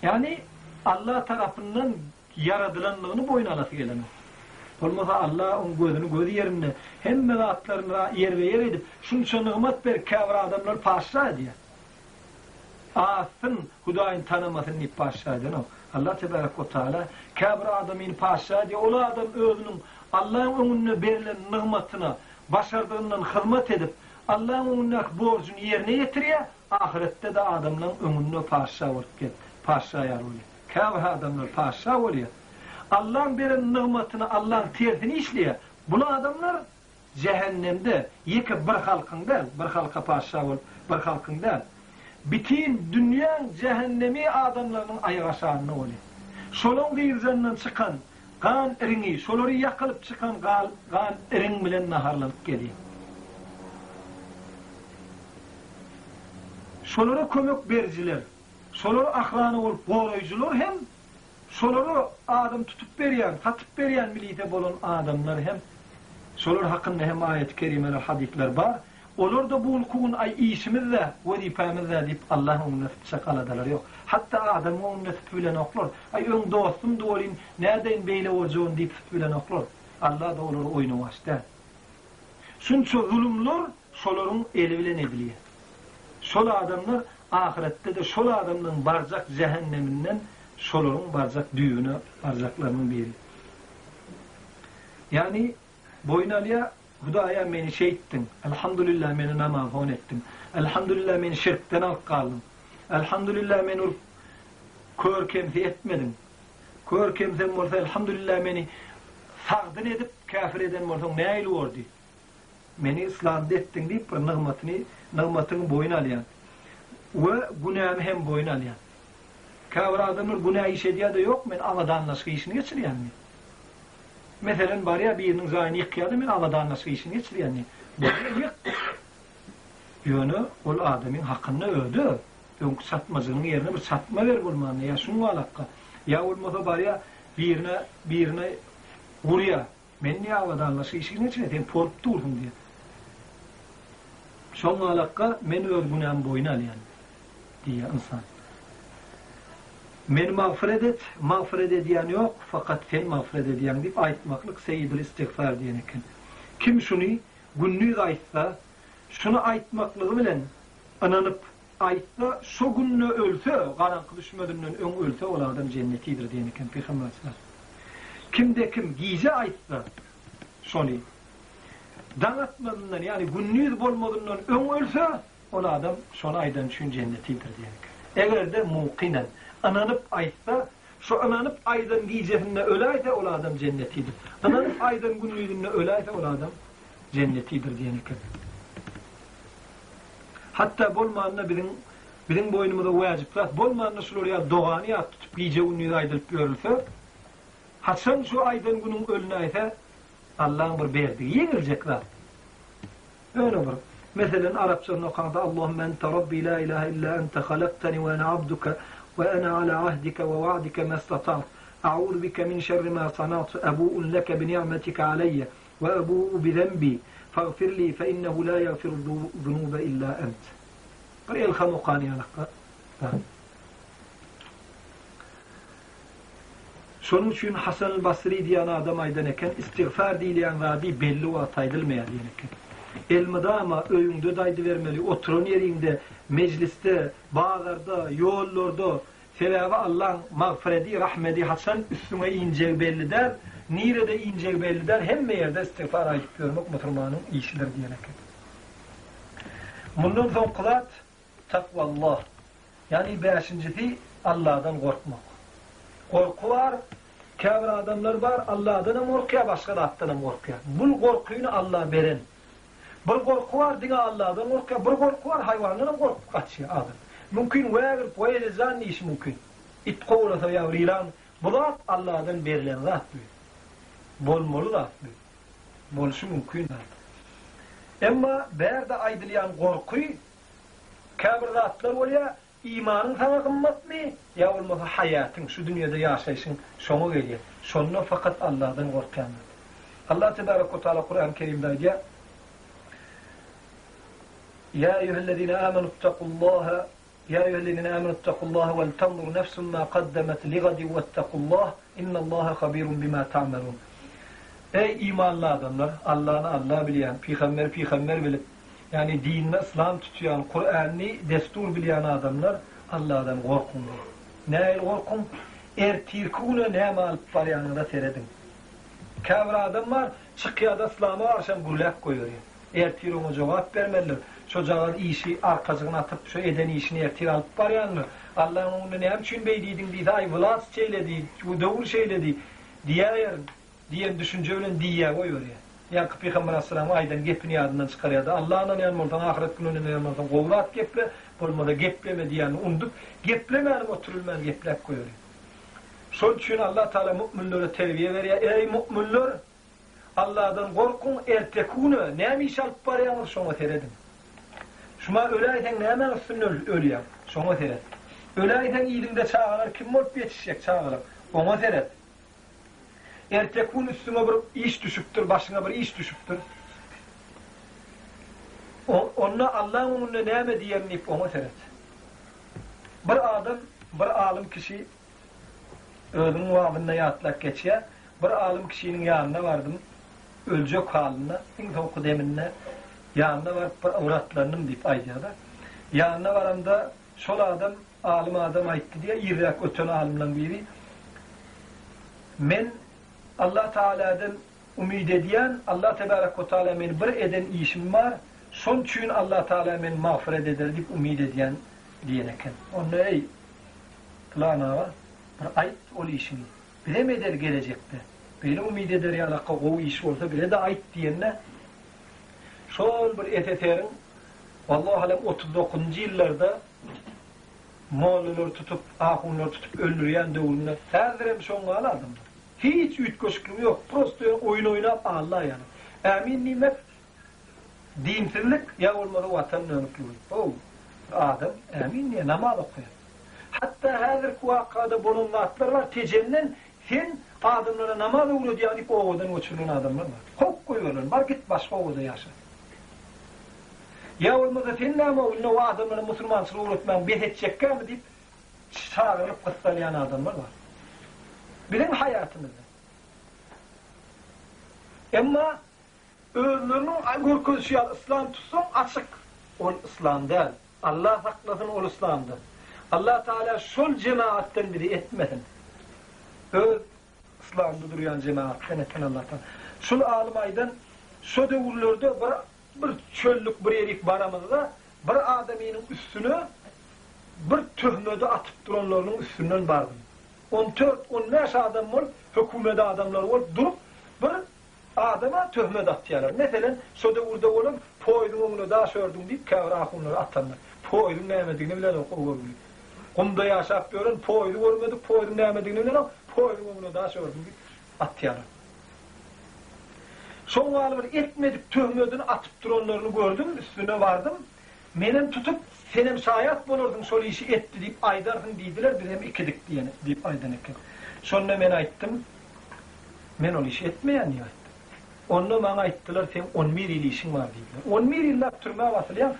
Yani Allah tarafından yaradılanlığını boyun alası gelen. Olmasa Allah onun gözü yerinde hem mevatlarına yer ve yer edip şunca nimet ver kâvr adamlar paşa diye. Asın Hudayın tanımasın deyip paşa diye. Allah Tebarek ve Teala kâvr adamın paşa diye. Ola adam özünün Allah'ın önüne verilen nimetine başardığından hizmet edip Allah'ın önüne borcunu yerine getiriyor. Ahirette de adamların önüne paşa olup gel. Paşa yer oluyor. Kâvr adamlar paşa oluyor. Allah'ın veren nimetini, Allah'ın tersini işliyor. Bu adamlar cehennemde yıkıp bir halkın değil, bir halka paşa olup bir halkın değil. Bütün dünyanın cehennemi adamların ayağı aşağına oluyor. Şolun gıyırcanından çıkan kan erini, şolları yakılıp çıkan kan erin bilen naharlanıp geliyor. Şolları kömek bericiler, şolları akranı olup koruyucular hem şolları adam tutup beriyen, katıp beriyen bilite bolan adamlar hem şolar hakkında hem ayet-i kerimeler, hadisler var. Olur da bu ulkuğun ay işimizle, vazifemizle deyip Allah'ın önüne şakaladılar yok. Hatta adamın önüne bilen oklar. Ay ön dostum da olayım, nereden beyle olacağım deyip bilen oklar. Allah da olur oyunu başta. Çünkü zulümler şoların eli bilen ediliyor. Şol adamlar ahirette de şol adamların barzak cehenneminden şoların barzak düğünü, barzaklarının biri. Yani boynalıya Hudaya meni ettin. Elhamdülillah meni namaz ettin. Elhamdülillah meni şirkten alkaldım. Elhamdülillah meni kör kemsi etmedin. Kör kemsen olsa elhamdülillah meni sağdın edip kafir eden olsa ne aylı oldu? Meni İslam'da ettin deyip nığmatını boyun alayan. Ve günahımı hem boyun alayan. Kavra adamlar günah işediği de yok. Men Allah'dan nasıl işini geçiriyen mi? Mesela bari ya birinin zayını yıkıyordu, men Allah'dan nasıl işini geçiriyen mi? Böyle yık. Yönü ol adamın hakkını ödü. Önkü satmacının yerine bir satma ver bulmanı. Ya şunu alakka. Ya olmasa bari ya birine vuruya. Men niye Allah'dan nasıl işini geçiriyen? Sen porp durun diye. Şunu alakka men öz günahın boyunu alayan diye insan. Men mağfiret ediyen yok, fakat sen mağfiret ediyen deyip aytmaklık seyyidül istiğfar diyen eken. Kim şunu günlüğü aytsa, şunu aytmaklığı bilen ananıp aytsa, şu günlüğü ölse, karanlık düşmediğinden ön ölse, o adam cennetidir diyen eken Peygamber. Kimde kim gize aytsa, şunu danatmadığından, yani günlüğü bolmadığından ön ölse, o adam şunu aydan için cennetidir diyen eken. Eğer de mukinen ananıp aytsa, şu ananıp aydan giyeceğinde ölayse o adam cennetidir. Ananıp aydan günlüğünde ölayse o adam cennetidir diyen eken. Hatta bolmanına bizim boynumuza vacipler, bolmanına şuraya doğanı ya tutup giyece günlüğü aydılıp görülse, hasan şu aydan günün ölünayse Allah'ın bir verdiği yenilecekler. Öyle bir. Mesela Arapçanın okanda Allahümme ente Rabbi la ilahe illa ente halaktani ve ene abduka ve ene ala ahdike ve va'dike mestata'at. A'udhu bike min şerri ma sanat. Ebu'un leke bi ni'metike aleyye ve ebu'u bi zenbi. Fagfirli fe innehu la yagfiru zunube illa ent. Qari el-Khamukani alakka. Şonun üçin Hasan-ı Basri diýen adam aýdan eken, istiğfar diýilen zady belli wagt aýdylmaýar diýen eken. Elmidama öýüňde daýdy bermeli, oturan ýerinde, mejliste, bazarda, ýollarda, sebäbi Allah magfireti, rahmeti hasan üstüne injek belli der, nirede injek belli der, hemme ýerde istiğfar aýdyp görmek musulmanyň işidir diýen eken. Mundan soň kılat takvallah. Yani 5-nji Allah'dan korkmak. Korku var, kâbir adamlar var, Allah'dan korkuyor, başka da attan korkuyor. Bu korkuyunu Allah beren. Bir korku var, dine Allah'dan korkuyor, bir korku var, hayvanlardan korkup kaçıyor adam. Mümkün verir, böyle zanni iş mümkün. İt kovulasa yavrilan, bu da Allah'dan berilen zat büyük. Bolmalı zat büyük. Bolşu mümkün zat. Ama berde aydılyan korkuyu, kâbir zatlar oluyor, İmanın sana kımmat mı? Ya olmasa hayatın, şu dünyada yaşayışın şonu geliyor. Şonuna fakat Allah'dan korkanlar. Allah Tebarek ve Teala Kur'an-ı Kerim'de diyor: Ya eyyühellezine amenuttakullaha Ya eyyühellezine amenuttakullaha vel tanzur nefsun ma kaddemet ligadi vettekullah innallaha habirun bima ta'melun. Ey imanlı adamlar, Allah'ını Allah bilen, peygamber bilip, yani dinine İslam tutuyan, Kur'an'ı destur bilen adamlar Allah'dan korkun. Ne korkun? Ertirkûne ne alıp var yanında seyredin. Kâbir adamlar çıkıyada İslam'a arşan gullak koyuyor. Ertirkûne cevap vermeliler. Çocuğun işi arkasına atıp şu eden işini ertir alıp var yanına. Allah'ın onu ne için beydiydin diye ay vılas şeyledi, bu doğru şeyledi diye düşünceyle diye koyuyor ya. Yani Peygamber Aleyhisselam aydan gepini yadından çıkarıyordu. Allah'ın yanmurdan, ahiret gününün yanmurdan kovrat geple, olmadı gepleme diyen undup, geplemeyelim oturulmayan geplek koyuyor. Son için Allah Teala müminlere terbiye veriyor. Ey müminler, Allah'dan korkun, ertekûnü, neymi iş alıp barayanır, şuna teredin. Şuna öyleyken neymen üstünü ölüyor, şuna tered. Öyleyken iyiliğinde çağırır, kim olup yetişecek çağırır, ona tered. Ertekûn üstüne bir iş düşüptür, başına bir iş düşüptür. Onunla Allah'ın onunla neyme diyemeyip ona seret. Bir alim kişi özünün vaadında yatlak geçiyor. Bir alim kişinin yanına vardım, ölecek halinde, intoku deminle yanına var, avratlarının deyip aydiyalar. Yanına varanda şol adam, alim adam aytti diye, irrak öten alimden biri. Men Allah Teala'dan umid ediyen, Allah Tebarek ve Teala men bir eden işim var, son çünkü Allah Teala men mağfiret eder deyip umid ediyen diyeneken. Onun ey plana var, bir ayet ol işini. Bile mi eder gelecekte? Bile umid eder ya alaka o iş olsa bile de ayet diyenle şol bir eteterin vallahi alem 39. yıllarda Moğollar tutup, ahunlar tutup öldürüyen dövülünler. Hazırım şonga aladım. Hiç ütkoşukluğu yok. Prosto oyun oynap Allah yani. Emin nimet dinsizlik ya olmadı vatanın önüklüğü. O adam emin niye namaz okuyor. Hatta hazır vakada bulunatlar var. Tecennen sen adamlara namaz uğruyor diye o ovadan uçurulan adamlar var. Kok koyuyorlar. Var git başka ovada yaşa. Ya olmadı sen nama o adamlara Müslümansız uğratman bir edecek mi deyip çağırıp kıstalayan adamlar var. Bizim hayatımızda. Ama özlerinin korkusu İslam tutsun açık. O İslam değil. Allah saklasın o İslam'dır. Allah Teala şol cemaatten biri etmedin. Öz İslam'da duruyan cemaatten eten Allah'tan. Şol alımaydan şu devurlarda bir çöllük bir yerik baramızda bir adamının üstünü bir töhmede atıp duranlarının üstünden vardım. 14-15 adam var, hükümede adamlar var, durup bir adama töhmet atıyorlar. Mesela, soda burada olup, poydun onu daha sördüm deyip, kavra ahunları atanlar. Poydun neyemediğini bilen o. Kumda yaşap görün, poydu görmedik, poydun neyemediğini bilen o, poydun onu daha sördüm deyip, atıyorlar. Son alıp etmedik töhmetini atıp duranlarını gördüm, üstüne vardım. Benim tutup, senem sayat bulurdun, sol işi etti deyip aydarsın deydiler, bir hem ikidik diyene deyip aydan ekin. Sonra ben ayttım, ben o işi etmeyen niye ayttım. Onu bana ayttılar, sen 11 yıl işin var deydiler. 11 yıllar türmeye basılayan,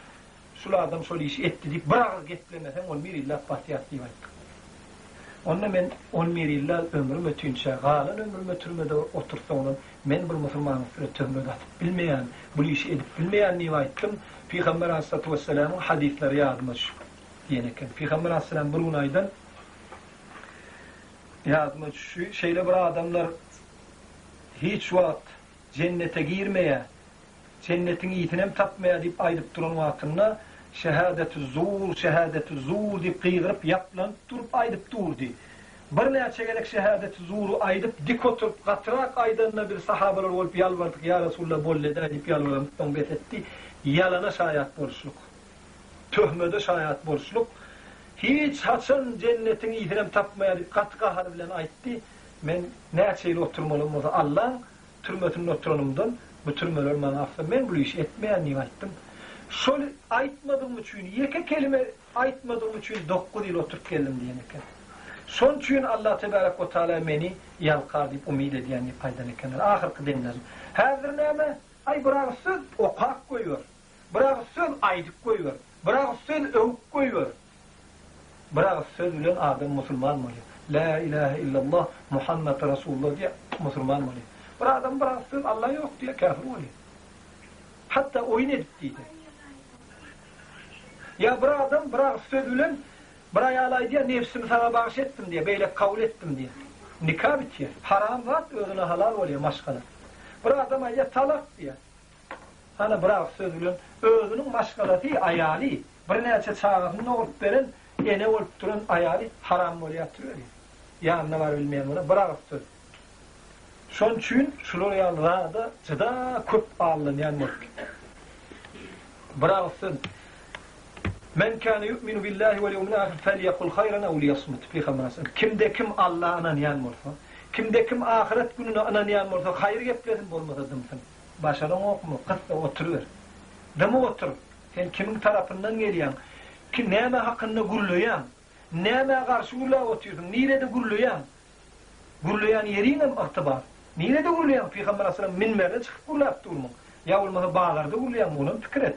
sul adam sol işi etti deyip bırakır getlemesen 11 yıllar batiyat deyip ayttım. Onda men 11 ýyllar ömrüm ötünçe, galan ömrüm ötürmede otursaňam, men bir musulmanyň üstüne töhmet atyp bilmeýän, bu işi edip bilmeýän diýip aýtdym. Peygamber Aleyhissalatu vesselam'ın hadisleri ýazmış diýeneken. Peygamber Aleyhisselam bir gün aýdan ýazmış şu şeýle bir adamlar hiç wagt cennete girmeýär, cennetin ýitinem tapmaýar diýip aýdyp duran wagtynda şehadetü zur diýip gıygyryp ýaplanıp durup aýdyp durdy. Bir näçe gelek şehadetü zuru aýdyp dik oturup gatrak aýdanyna bir sahabalar bolup ýalbardyk, ýa Rasulullah bolleda diýip ýalbaryp toňbet etdi. Yalana şayat boluşluk, töhmede şayat boluşluk, hiç haçan cennetin ýitinem tapmaýar diýip gat gahar bilen aýtdy. Men näçe ýyl oturmalym bolsa Allah türmetinde oturanymdan bu türmeler bana affet. Men bu işi etmeýän diýip aýtdym. Şol aýtmadym üçin, ýeke kelime aýtmadym üçin 9 ýyl oturup geldim diýeneken. Şol üçin Allah tebarek we taala meni ýalkar diýip umyt edýän diýip aýdan ekenler. Ahyrky demlerim. Häzir näme? Ay birak söz okak koyuyor. Birak söz aydık koyuyor. Birak söz övük koyuyor. Birak söz bilen adam musulman bolýar. La ilahe illallah Muhammed Resulullah diye musulman bolýar. Bir adam birak söz Allah yok diye kafir bolýar. Hatta oyun edip diýdi. Ya bir adam birak söz bilen bir ayalay diye nefsimi sana bağış ettim diye, beyle kabul ettim diye. Nikah bitiyor. Haram zat özüne halal bolýar maşgala. Bir adam aýa talak diýär. Hana birak söz bilen özüniň maşgalaty aýaly, bir näçe çağatyny orup beren, ene olup duran aýaly haram bolýar. Ýanyna bar bilmeýän bola birak söz. Şol üçin şular ýallarda jyda köp alynýan bolýar. Birak söz Men kana yu'minu billahi wal yawmil ahir falyaqul khayran aw liyasmut. Kimde kim Allah'a inanýan bolsa, kimde kim ahiret gününe inanýan bolsa, haýır geplerin bolmasa dymsyn. Başaran okmu, kıssa oturuver. Deme otur. Sen kimin tarafından gelýän? Ki näme hakynda gurlaýan? Näme garşy gurlap oturýarsyň? Nirede gurlaýan? Gurlaýan ýeriňem ýagtybar. Nirede gurlaýan? Peygamber sallallahu aleyhi ve sellem minberde çykyp gurlap durmaň. Ya bolmasa bağlarda gurlaýan, muny pikir et.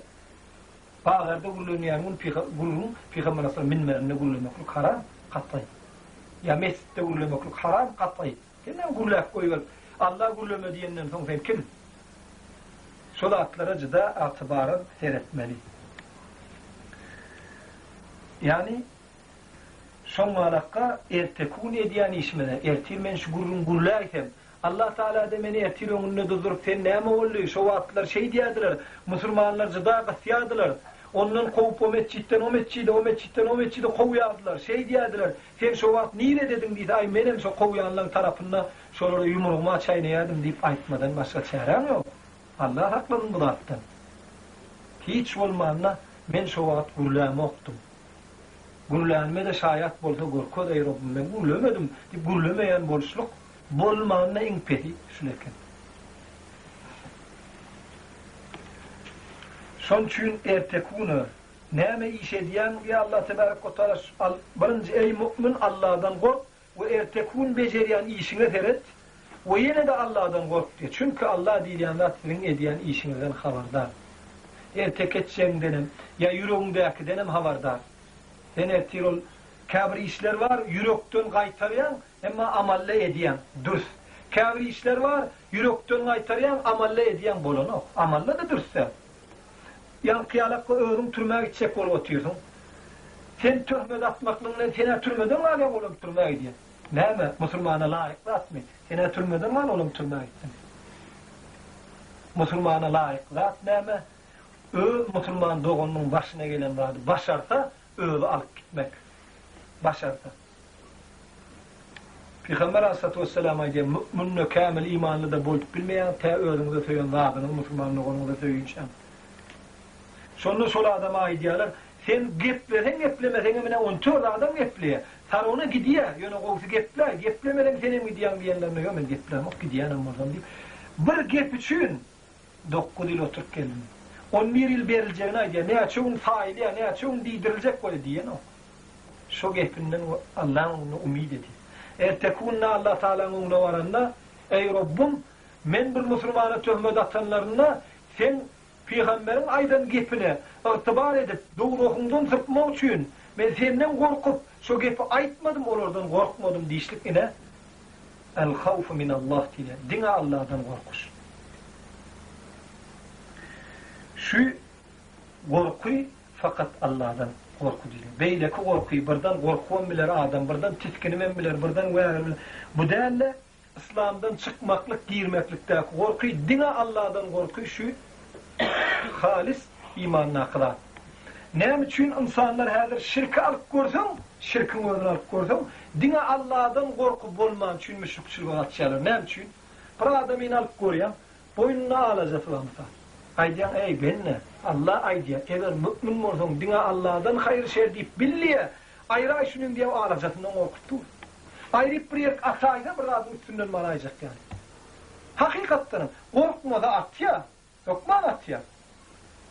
Bağlarda gurlaýan gurulun Peygamber sallallahu aleyhi ve sellem minberinde gurlamak haram, gatay. Ya mescitte gurlamak haram, gatay. Kime gurlap goýýar? Allah gurlama diýenden soň sen kim? Şol atlara jyda atybary seretmeli. Yani şoňalakka ertekun edýän işmene, ertir men şu gurrun gurlaýsam, Allah Taala da meni ertir öňünde durup sen näme boldy? Şo atlar şey diýerdiler, musulmanlar jyda gatýardylar. Ondan kovup o mescitten o mescide kovuýardylar. Şey diýerdiler, sen şo wagt nire dedin diýdi, ay menem şo kovuýanlaryň tarapynda şolary ýumrugyma çaýnaýardım diýip aýtmadan başga çärem ýok. Allah haklanın bu zattan. Hiç bolmanda men şo wagt gurlamokdum. Gurlanma da şayat bolsa gorko da Rabbim men gurlamadım. Diýip gurlamaýan boluşluk bolmanda iň peti şuleken. Şol üçin ertekunu näme iş edýän ýa Allah tebarek we taala birinji ey mu'min Allah'dan gork we ertekun bejerýän işiňe seret we ýene de Allah'dan gork diýär. Çünkü Allah diýýän zat senin edýän işiňizden habardar. Ertek etseň denem ýa ýüregiňdäki denem habardar. Sen ertirol kabir işler var, yürekden gaýtarýan emma amalla edýän dürs. Kabir işler var, yürekden gaýtarýan amalla edýän bolanok. Amalla da dürsse. Yan kıyalakla öğrüm türmeye gidecek olup otuyorsun. Sen töhmet atmakla sene türmeden alem olup türmeye gidiyor. Näme? Musulmana layıklı atmayın. Sene türmeden al olup türmeye gittin. Musulmana layıklı at näme? Musulman doğunun başına gelen vardı. Başarsa öğü alıp gitmek. Başarsa. Peygamber Aleyhissalatu vesselam'a diye mü'minne kamil imanlı da bolup bilmeyen te öğrünüze söyleyen vardı. Musulmanın doğunuza söyleyeceğim. Sonra şol adama aýdýarlar, sen geplemesen emine 14 adam gepleýär. Sar ona gidýär, ýöne gowsy geplemeden senem gidýän diýenlerine ýok men geplemok gidýän bolsam diýip. Bir gep üçin 9 ýyl oturup geldim. 11 ýyl beriljeğini aýdýar, näçe un faýly, näçe un diýdiriljek bolu diýen o. Şo gepinden Allah onu umyt edýär. Ertekunna Allah Taala'nın oňuna baranda, ey Rabbim, men bir musulmana töhmet atanlaryna sen Peygamberin aydan gepine itibar edip, doğru okundan sırpmak üçün men senden korkup şu gepi aytmadım, olardan korkmadım diýişlik ine el havfu minallah diýe. Diňe Allah'dan korkuş. Şu korkuy fakat Allah'dan korku diýil. Beýleki korkuy birden korkuwan biler adam, birden tiskinimen biler, birden wäre biler. Bu däle İslam'dan çıkmaklık, girmeklikte korkuy, diňe Allah'dan korkuy şu halis imanna kılar. Näme üçin insanlar häzir şirki alyp görsen, şirkin özüni alyp görsen, diňe Allah'dan korku bolman üçin müşrikçiligi atşalar. Näme üçin? Bir adamyny alyp görýär, boynuna alacak ulansa. Aýdýan, ey benne, Allah aýdýar, eger mümin bolsaň, diňe Allah'dan hayır şer diýip billiýe, aýra şunun diýip alacakyndan korkutdy. Aýryp bir ýer ataýda bir adam üstünden maraýjak ýani. Hakykatdan korkmada atýa, ýokman atýa.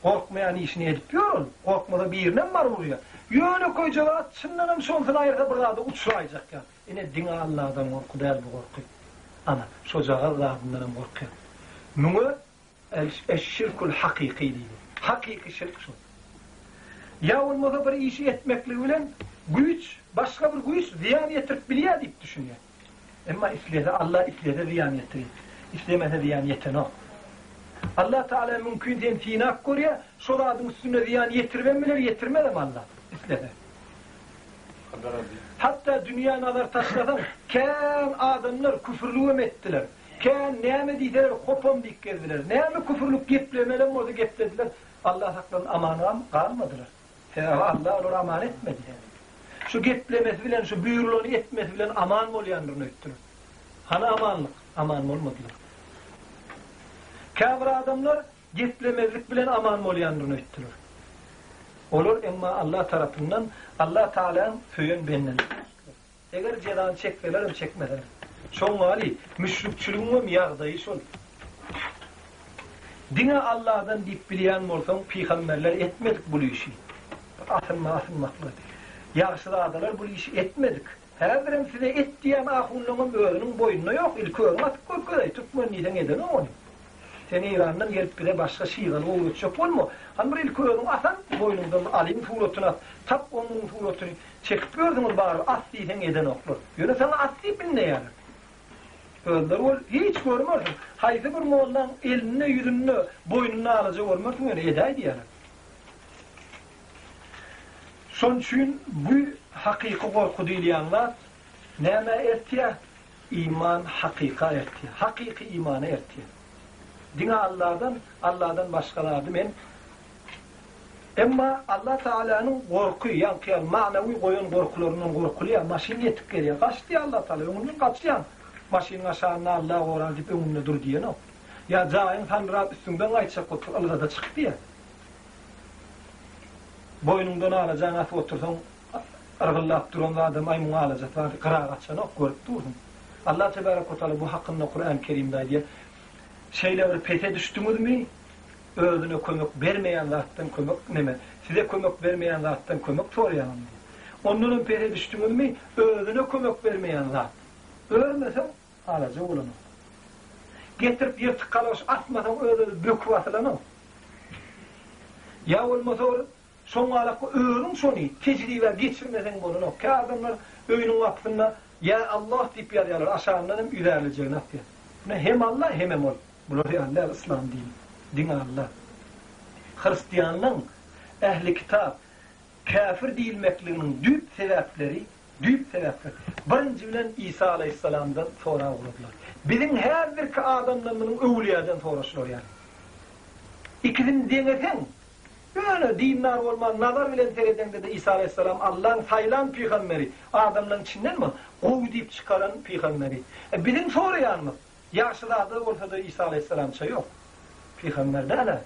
Korkmayan işini edip ýörün, korkmada bir ýerden bar bolýar. Ýöne koýjak çyndanam şondan aýyrda bir adam uçuraýjak ýani. Ine diňe Allah'dan korku däl bu korku. Ana, şo jagal zatyndan korkýar. Muňa eş-şirkul hakiki diýdi. Hakiki şirk şu. Ya olmasa bir işi etmekle bilen güç, başka bir güç ziyan getirip bilýär diýip düşünýär. Emma islede Allah islede ziyan getirir. İslemede ziyan yetenok. Allah Teala mümkün diyen tinak görýär, şol adam üstüne ziyan getirben biler, getirmedem Allah islede. Hatta dünya nazar taşladan kän adamlar küfürlüğüm ettiler. Kän näme diýdiler, hopam diýip geldiler. Näme küfürlük geplemelen bolsa geplediler. Allah hakdan amanam kalmadılar. Allah onlara aman etmedi. Şu geplemesi bilen, şu buyurulany etmesi bilen aman bolýandyryny öýtdiler. Hana amanlyk, aman bolmadylar. Käbir adamlar geplemezlik bilen aman bolýandyryny öýtdiler. Olur emma Allah tarapyndan, Allah Taala söýen benden. Eger jazany çekseler, çekmeder. Şoň wali müşrikçiligiň ýagdaýy şol. Diňe Allah'dan diýip bilýän bolsaň, peýgamberler etmedik bu işi. Atılmakla. Yaxşı adalar bu işi etmedik. Her birim size et diýen ahunluğun öğünün boynuna yok. İlk öğün atıp koy. Tutma niden eden onu. Sen İran'dan gelip bir de başka şiğalı oğlutacak olma. Han bir ilk öğün atan boynundan alayım fuğrotunu at. Tap onun fuğrotunu çekip gördünüz bari. At diýsen eden oğlur. Yöne sana at diýip bilne yani. Öğünler ol hiç görmüyorsun. Haydi bir moğuldan eline yüzünü boynuna alacak olmazsın öyle edaydı yani. Son için bu hakiki korku diýilýänler näme ertiýär? İman hakika ertiýär. Hakiki imana ertiýär. Diňe Allah'dan başgalardy men emma Allah Taala'nın korku ýa-ni manawy goýan korkularynyň korkulýar, maşin ýetip gelýär. Gaçdy Allah Taala, öňünden gaçýan. Maşin aşağına Allah goran diýip öňünde dur diýen o. Ya jaýyň tanrat üstünden gaýtsak otur, alada çykdy ya. Boynundan alacaksın, atıp otursan, ırgıllap duran adam aymun alacak, kırağa açan ok, görüp durdun. Allah Tebarek ve Teala bu hakkında Kur'an-ı Kerim'de diye şeyleri pete düştünüz mü? Özüne kömek vermeyen zattan kömek neme? Size kömek vermeyen zattan kömek soruyan diye. Onların pete düştünüz mü? Özüne kömek vermeyen zat. Ölmesen alacak olan o. Getirip yırtık kalaş atmasan özüne böküp atılan o. Ya olmasa olur. Son alakı öğünün sonu, tecrübe geçirmesen bunu o. Ki adamlar öğünün vakfında ya Allah deyip yarıyorlar, aşağından hem ilerleyeceğini atıyor. Hem Allah hem ol. Bunlar yani İslam dini, din Allah. Hristiyanlığın, ehli kitap, kafir değilmekliğinin düp sebepleri. Birinci bilen İsa Aleyhisselam'dan sonra olurlar. Bizim her bir adamlarının övliyadan sonrasılar yani. İkisini deneten, böyle dinler olmaz, nazar bilen tereden de İsa Aleyhisselam Allah'ın sayılan peygamberi, adamların içinden mi? Koy deyip çıkaran peygamberi. Bizim sonra yanmaz. Yaşlılarda olsa da İsa Aleyhisselam şey yok. Peygamberde hala.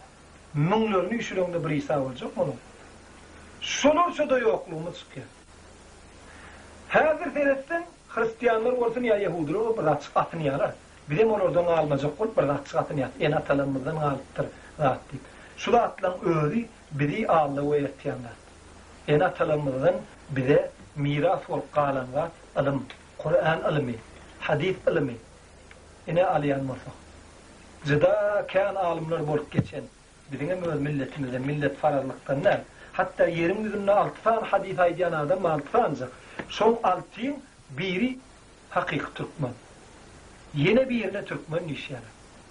Münlerini üşüründe bir İsa olacak mı? Solursa da yokluğumuz çıkıyor. Hazır senetten Hristiyanlar olsun ya Yahudiler o bir açık atını yarar. Bizim oradan almayacak ol, bir açık atını yarar. En atalarımızdan alıptır, rahat deyip. Şula atılan öğri biri Allah'a ertiyanlar. En atalarımızdan bize miras olup kalanlar ilim, Kur'an ilmi, hadis ilmi. Yine alayanmasa. Zıda kân alimler bolup geçen, bizim öz milletimize, millet fararlıktan ne? Hatta yerin yüzünde 6 tane hadis aydiyan adam 6 tane ancak. Son 6'ın biri hakik Türkmen. Yine birine Türkmen iş yani.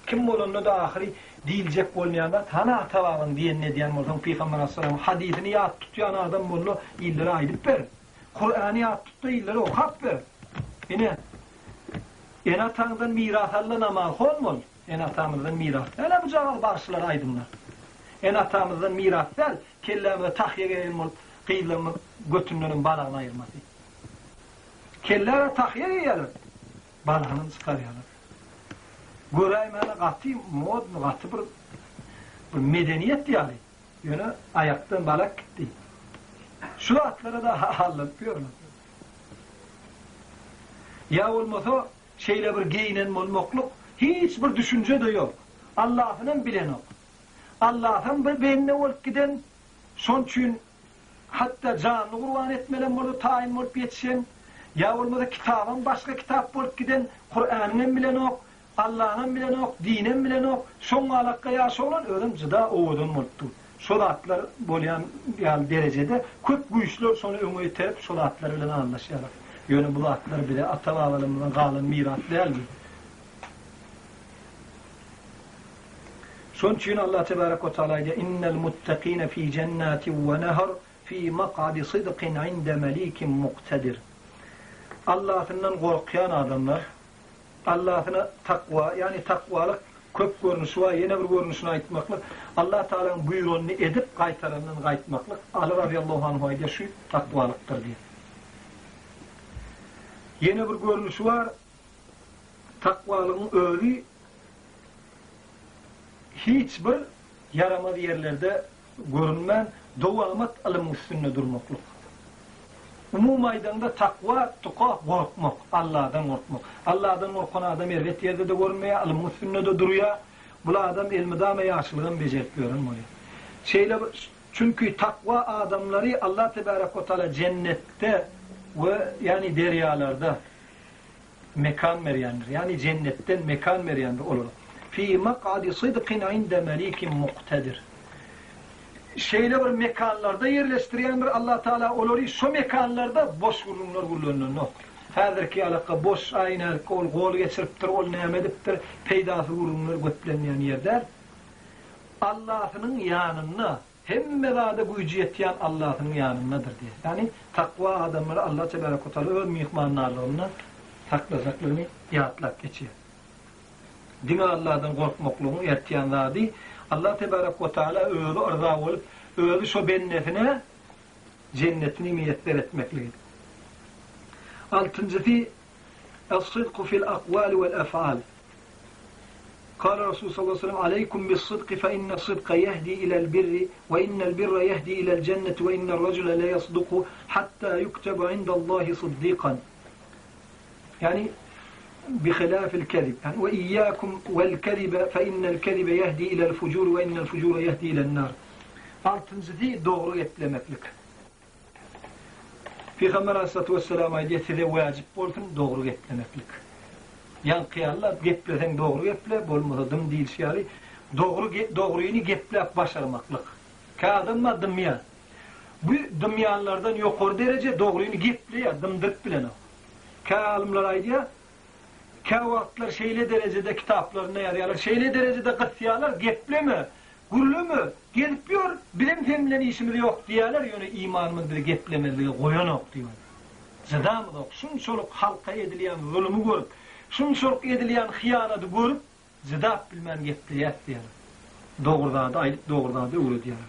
Kim bolanda da ahiri diyilecek bolmayanlar tana atavağın diyen ne diyen bolsan Peygamber Aleyhisselam hadisini yat tutuyan adam bollu illere aydıp ver. Kur'an'ı yat tuttu illere okap ver. Yine en atandan miras alın ama olmol. En atamızdan miras. Hele bu cevap başlar aydınlar. En atamızdan miras ver. Kelleme tahyiye gelmol. Kıylımı götününün balağına ayırması. Kellere tahyiye gelir. Balağını çıkarıyorlar. Göreyim hele katı mod, katı bir medeniyet yani. Yine ayaktan balak gitti. Şu atları da halletmiyorlar. Ya olmasa şeyle bir giyinen olmakluk hiç bir düşünce de yok. Allah'ın bilen yok. Allah'ın bir beynine olup giden son için hatta canını kurban etmelen bunu tayin olup yetişen ya olmasa kitabın başka kitap olup giden Kur'an'ın bilen yok. Allah'ın bilen yok, dinin bilen yok. Son alakka yaşı olan ölümcüda oğudun oldu. Solatlar bolayan yani derecede köp güçlü sonra ömü iterip solatlar öyle anlaşıyorlar. Yönü bu atlar bile atalarımızdan kalan miras değil mi? Son için Allah Tebarek ve Teala diye innel muttakine fi cennetin ve nehar fi mak'adi sıdqin inde melikin muqtedir. Allah'ından korkuyan adamlar Allah'ına takva yani takvalık köp görünüşü var yine bir görünüşünü aytmaklık Allah Teala'nın buyruğunu edip kaytarandan kaytmaklık Ali radıyallahu anh'a diye şu takvalıktır diye. Yine bir görünüşü var takvalığın öğrü hiçbir yaramaz yerlerde görünmen doğamat alım üstünde durmaklık. Umumaydanda takva, tuka, korkmak. Allah'dan korkmak. Allah'dan korkan adam evet yerde de görmeye, alım üstünde de duruyor. Bu adam ilmidame yaşlılığın becertmiyor. Çünkü takva adamları Allah Tebarek ve Teala cennette ve yani deryalarda mekan veriyendir. Yani cennetten mekan veriyendir olur. Fi mak'adi sıdqin inde melikin muqtedir. Şeyle bir mekanlarda yerleştiriyendir Allah Teala olur. Şu mekanlarda boş gururlar kullanılır. Hazır ki alaka boş ayna kol geçiriptir, ol nemediptir, peydası gururlar götlenmeyen yerler. Allah'ın yanına hem mevada gücü yetiyen Allah'ın yanındadır diye. Yani takva adamları Allah Tebarek ve Teala öz mihmanlarlığına taklasaklarını yatlak geçiyor. Dine Allah'dan korkmakluğunu yetiyenler değil. Allah Tebarek ve Teala öyle orada olup öyle şu bennetine cennetini niyetler etmeklidir. Altıncısı es-sıdku fil akval vel ef'al. Kâle Resulü sallallahu aleyhi ve sellem aleykum bis-sıdki fe inne sıdka yehdi ilel birri ve innel birra yehdi ilel cenneti ve innel racule le yasduku hatta yuktebu indallahi sıddikan. Yani بخلاف الكذب يعني وإياكم والكذب فإن الكذب يهدي إلى الفجور وإن الفجور يهدي إلى النار. Altıncısı doğru etlemeklik. Peygamber Aleyhisselatü Vesselam aydiye size vacip olsun doğru etlemeklik. Yan kıyarlar geplesen doğru geple bolmadım değil şiari doğruyunu geplep başarmaklık. Kağıdınma dımyan. Bu dımyanlardan yukarı derece doğruyunu geple ya dımdırıp bilen o. Kâlimler aydiye kâvatlar şeyle derecede kitaplarına yarıyorlar. Şeyle derecede kıtyalar gepleme, gurlu mu? Gelip diyor, bilim femleri işimiz yok diyorlar. Yani imanımızdır geplemeliği koyan yok diyor. Zedamı yok. Şun çoluk halka edilen zulümü görüp, şun çoluk edilen hıyanatı görüp, zedap bilmem gepleyet diyorlar. Doğrudan da aylık doğrudan da uğru diyorlar.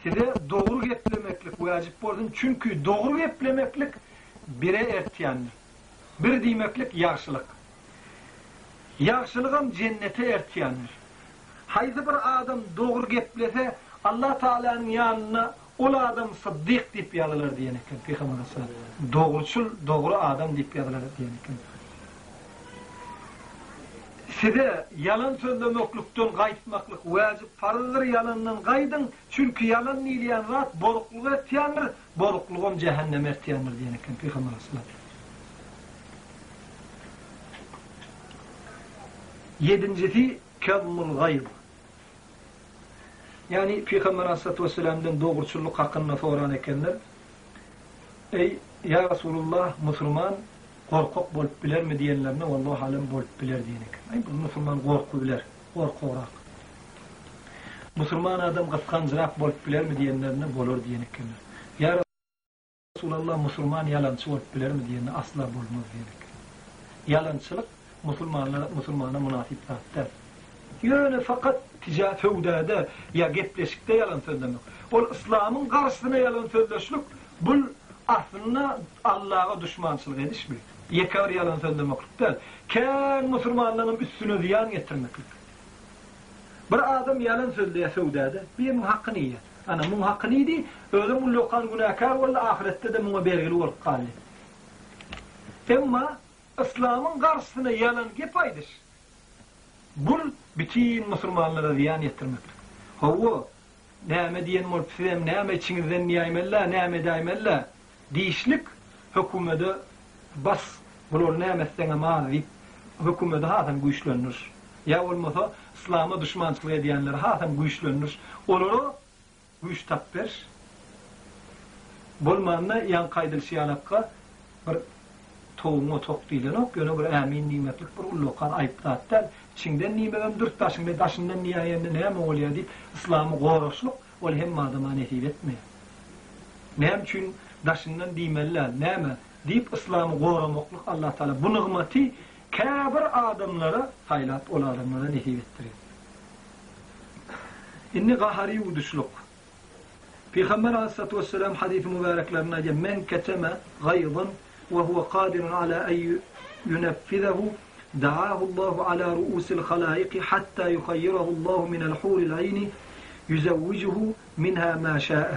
Size doğru geplemeklik vacip olsun. Çünkü doğru geplemeklik bire ertiyandır. Bir demeklik yaxşılık. Yaxşılığın cennete ertiyandır. Haydi bir adam doğru geplese Allah Teala'nın yanına o adam sıddık deyip yazılır diyenekler. Peygamber Aleyhisselam. Doğruçul, doğru adam deyip yazılır diyenekler. Size yalan söylemeklükten kayıtmaklık vacip farızdır yalandan kaydın. Çünkü yalan ileyen rahat borukluğu ertiyandır. Borukluğun cehennem ertiyandır diyenekler. Peygamber Aleyhisselam. Yedincisi kâzmul gayb. Yani Peygamber Aleyhisselatü Vesselam'dan doğrulçuluk hakkında soran ekenler, ey ya Resulullah, Müslüman korkak bolup biler mi diyenlerine vallahi alem bolup biler diyenek. Ay bu Müslüman korku biler, korkurak. Müslüman adam kıskancırak bolup biler mi diyenlerine bolur diyenek. Ya Resulullah, Müslüman yalancı bolup biler mi diyenine asla bolmaz diyenek. Yalancılık Müslümana münasip zattır. Yani fakat fevdada ya gepleşikte yalan söylemek. O İslam'ın karşısına yalan söyleşlik, bu aslında Allah'a düşmançılık edişmi. Yekar yalan söylemeklik değil. Ken Müslümanların üstüne ziyan getirmeklik. Bir adam yalan söyleye fevdada, bir hakkını yiye. Ana bunun hakkını yedi, ölüm lokan günahkar valla ahirette de buna belgili olup kaldı. Ama İslam'ın karşısına yalan gepaydır. Bu bütün Müslümanlara ziyan ettirmektir. Hava, näme diyen molpsem, näme içinizden niyaymella, näme daymella, dişlik hükümede bas, bulur nämesden ama deyip, hükümede hatan güçlönür. Ya olmasa, İslam'a düşmançılık edenler hatan güçlönür. Oluru, güç tapper. Bolmanına yan kaydıl şiyanakka, bir toğumu tok değilenok, yöne bir emin nimetlik bir ullokan ayıptatlar. Çinden nimeden dört taşında, taşından niyayende neyme oluyor deyip, İslam'ı qoruşluk, ol hem adama nesip etmiyor. Neyem için taşından dimeller, neyme deyip İslam'ı qorumokluk Allah Teala bu nığmeti kâbir adamlara, saylat ol adamlara nesip ettiriyor. İnni gahari uduşluk. Peygamber Aleyhisselatü Vesselam hadis-i mübareklerine diye, men keteme gaydan ve huve kadirun ala en yuneffizehu دعاه الله على رؤوس الخلائق حتى يخيره الله من الحور العين يزوجه منها ما شاء.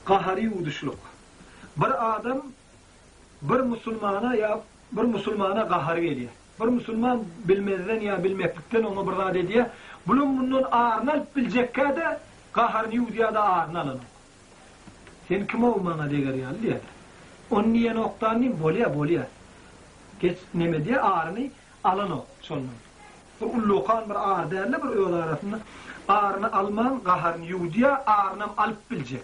Qahari uduşluk. Bir adam bir Müslümana qahar ediyor. Bir Müslüman bilmezden ya bilmeklikten ona bir rad ediyor. Bunun ağırını alıp bilecekkade qaharını yudiyada ağırını alın. Sen kim olmana deger yani diye. Onun niye noktanın bolya. Geç neme diye ağrını alın o sonunda. Bir ullukan bir ağır değerli bir öğle arasında ağrını alman, qaharını yudiya ağrını alıp bilecek.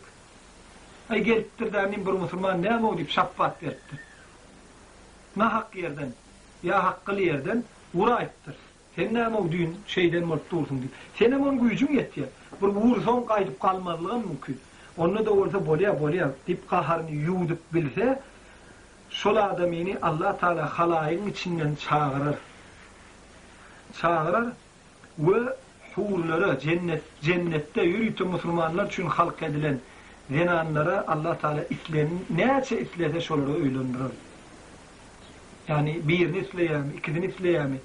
Ay geliptir derinin bir Müslüman ne mi o deyip şaffat veriptir. Na hak yerden, ya hakkılı yerden vurayıptır. Sen ne mi o düğün şeyden mutlu olsun deyip. Senin onun gücün yetiyor. Bir vurson kaydıp kalmazlığın mümkün. Onu da olsa bolya deyip qaharını yudip bilse, şol adamini Allah Teala halayın içinden çağırır ve hurlara cennette yürütü Müslümanlar için halk edilen zenanlara Allah Teala itlerini neyse itlese şoları öylendiriyor. Yani birini itleyemi, ikisini itleyemi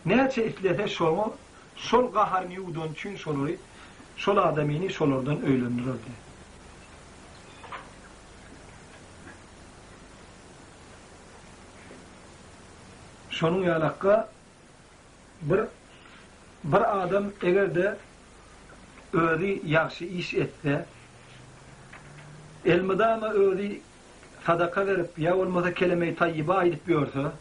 neyse itlese şol qaharını yudun için şol adamini şolardan öylendiriyor diye. Şonun yalakka bir adam eğer de öğri yaxşı iş etse, elmidama öğri sadaka verip ya olmasa kelime-i tayyiba edip yorsa,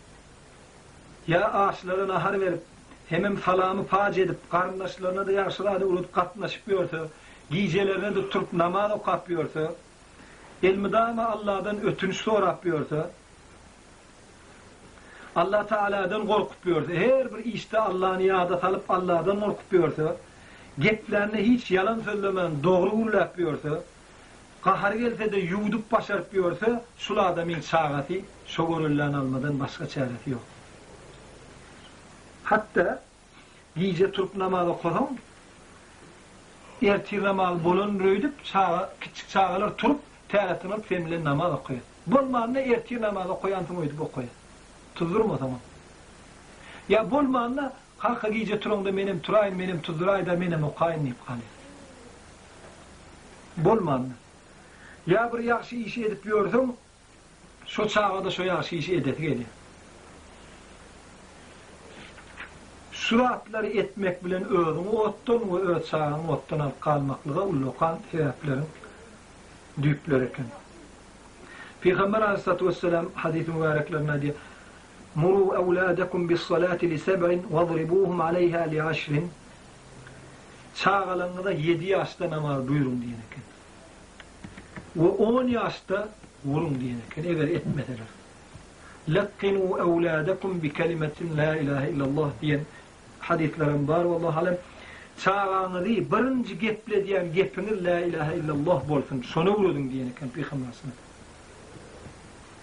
ya ağaçlara nahar verip hemen salamı pac edip karındaşlarına da yaxşılarda ulup katnaşıp yorsa, giycelerine de tutup namaz okap yorsa, elmidama Allah'dan ötünç sorap yorsa, Allah Teala'dan korkup yorsa, her bir işte Allah'ın yada salıp Allah'dan korkup yorsa, geplerini hiç yalan söylemen, doğru ullap yorsa, qahar gelse de yudup başarıp yorsa, şul adamın çağatı, şogorullan almadan başka çaresi yok. Hatta, giyce turup namaz okusan, ertir namaz bolun röydüp, küçük çağalar turup, teratını alıp femile namaz okuyor. Bolmanına ertir namaz okuyansın öydüp okuyor. Tuzdurma o zaman. Ya bolmanla kalka giyce turunda benim turayın, benim tuzduray da benim okayın deyip kalıyor. Bolmanla. Ya bir yaxşı işi edip gördüm, şu çağda şu yaxşı işi edip geliyor. Suratları etmek bilen öğünü ottun ve öğüt çağını ottun alıp kalmaklığa ullokan sebeplerin düyükleri eken. Peygamber Aleyhisselatü Vesselam hadis-i mübareklerine diye مروا أولادكم بالصلاة لسبع واضربوهم عليها لعشر çağalanına 7 yaşta namaz buyurun diyeneken. Ve 10 yaşta vurun diyeneken. Eğer etmediler. Lakkinu evladakum bi kelimetin la ilahe illallah diyen hadislerim var. Vallahi alem çağağını değil, birinci geple diyen gepini la ilahe illallah bolsun. Sonu vurudun diyeneken Peygamber'sine.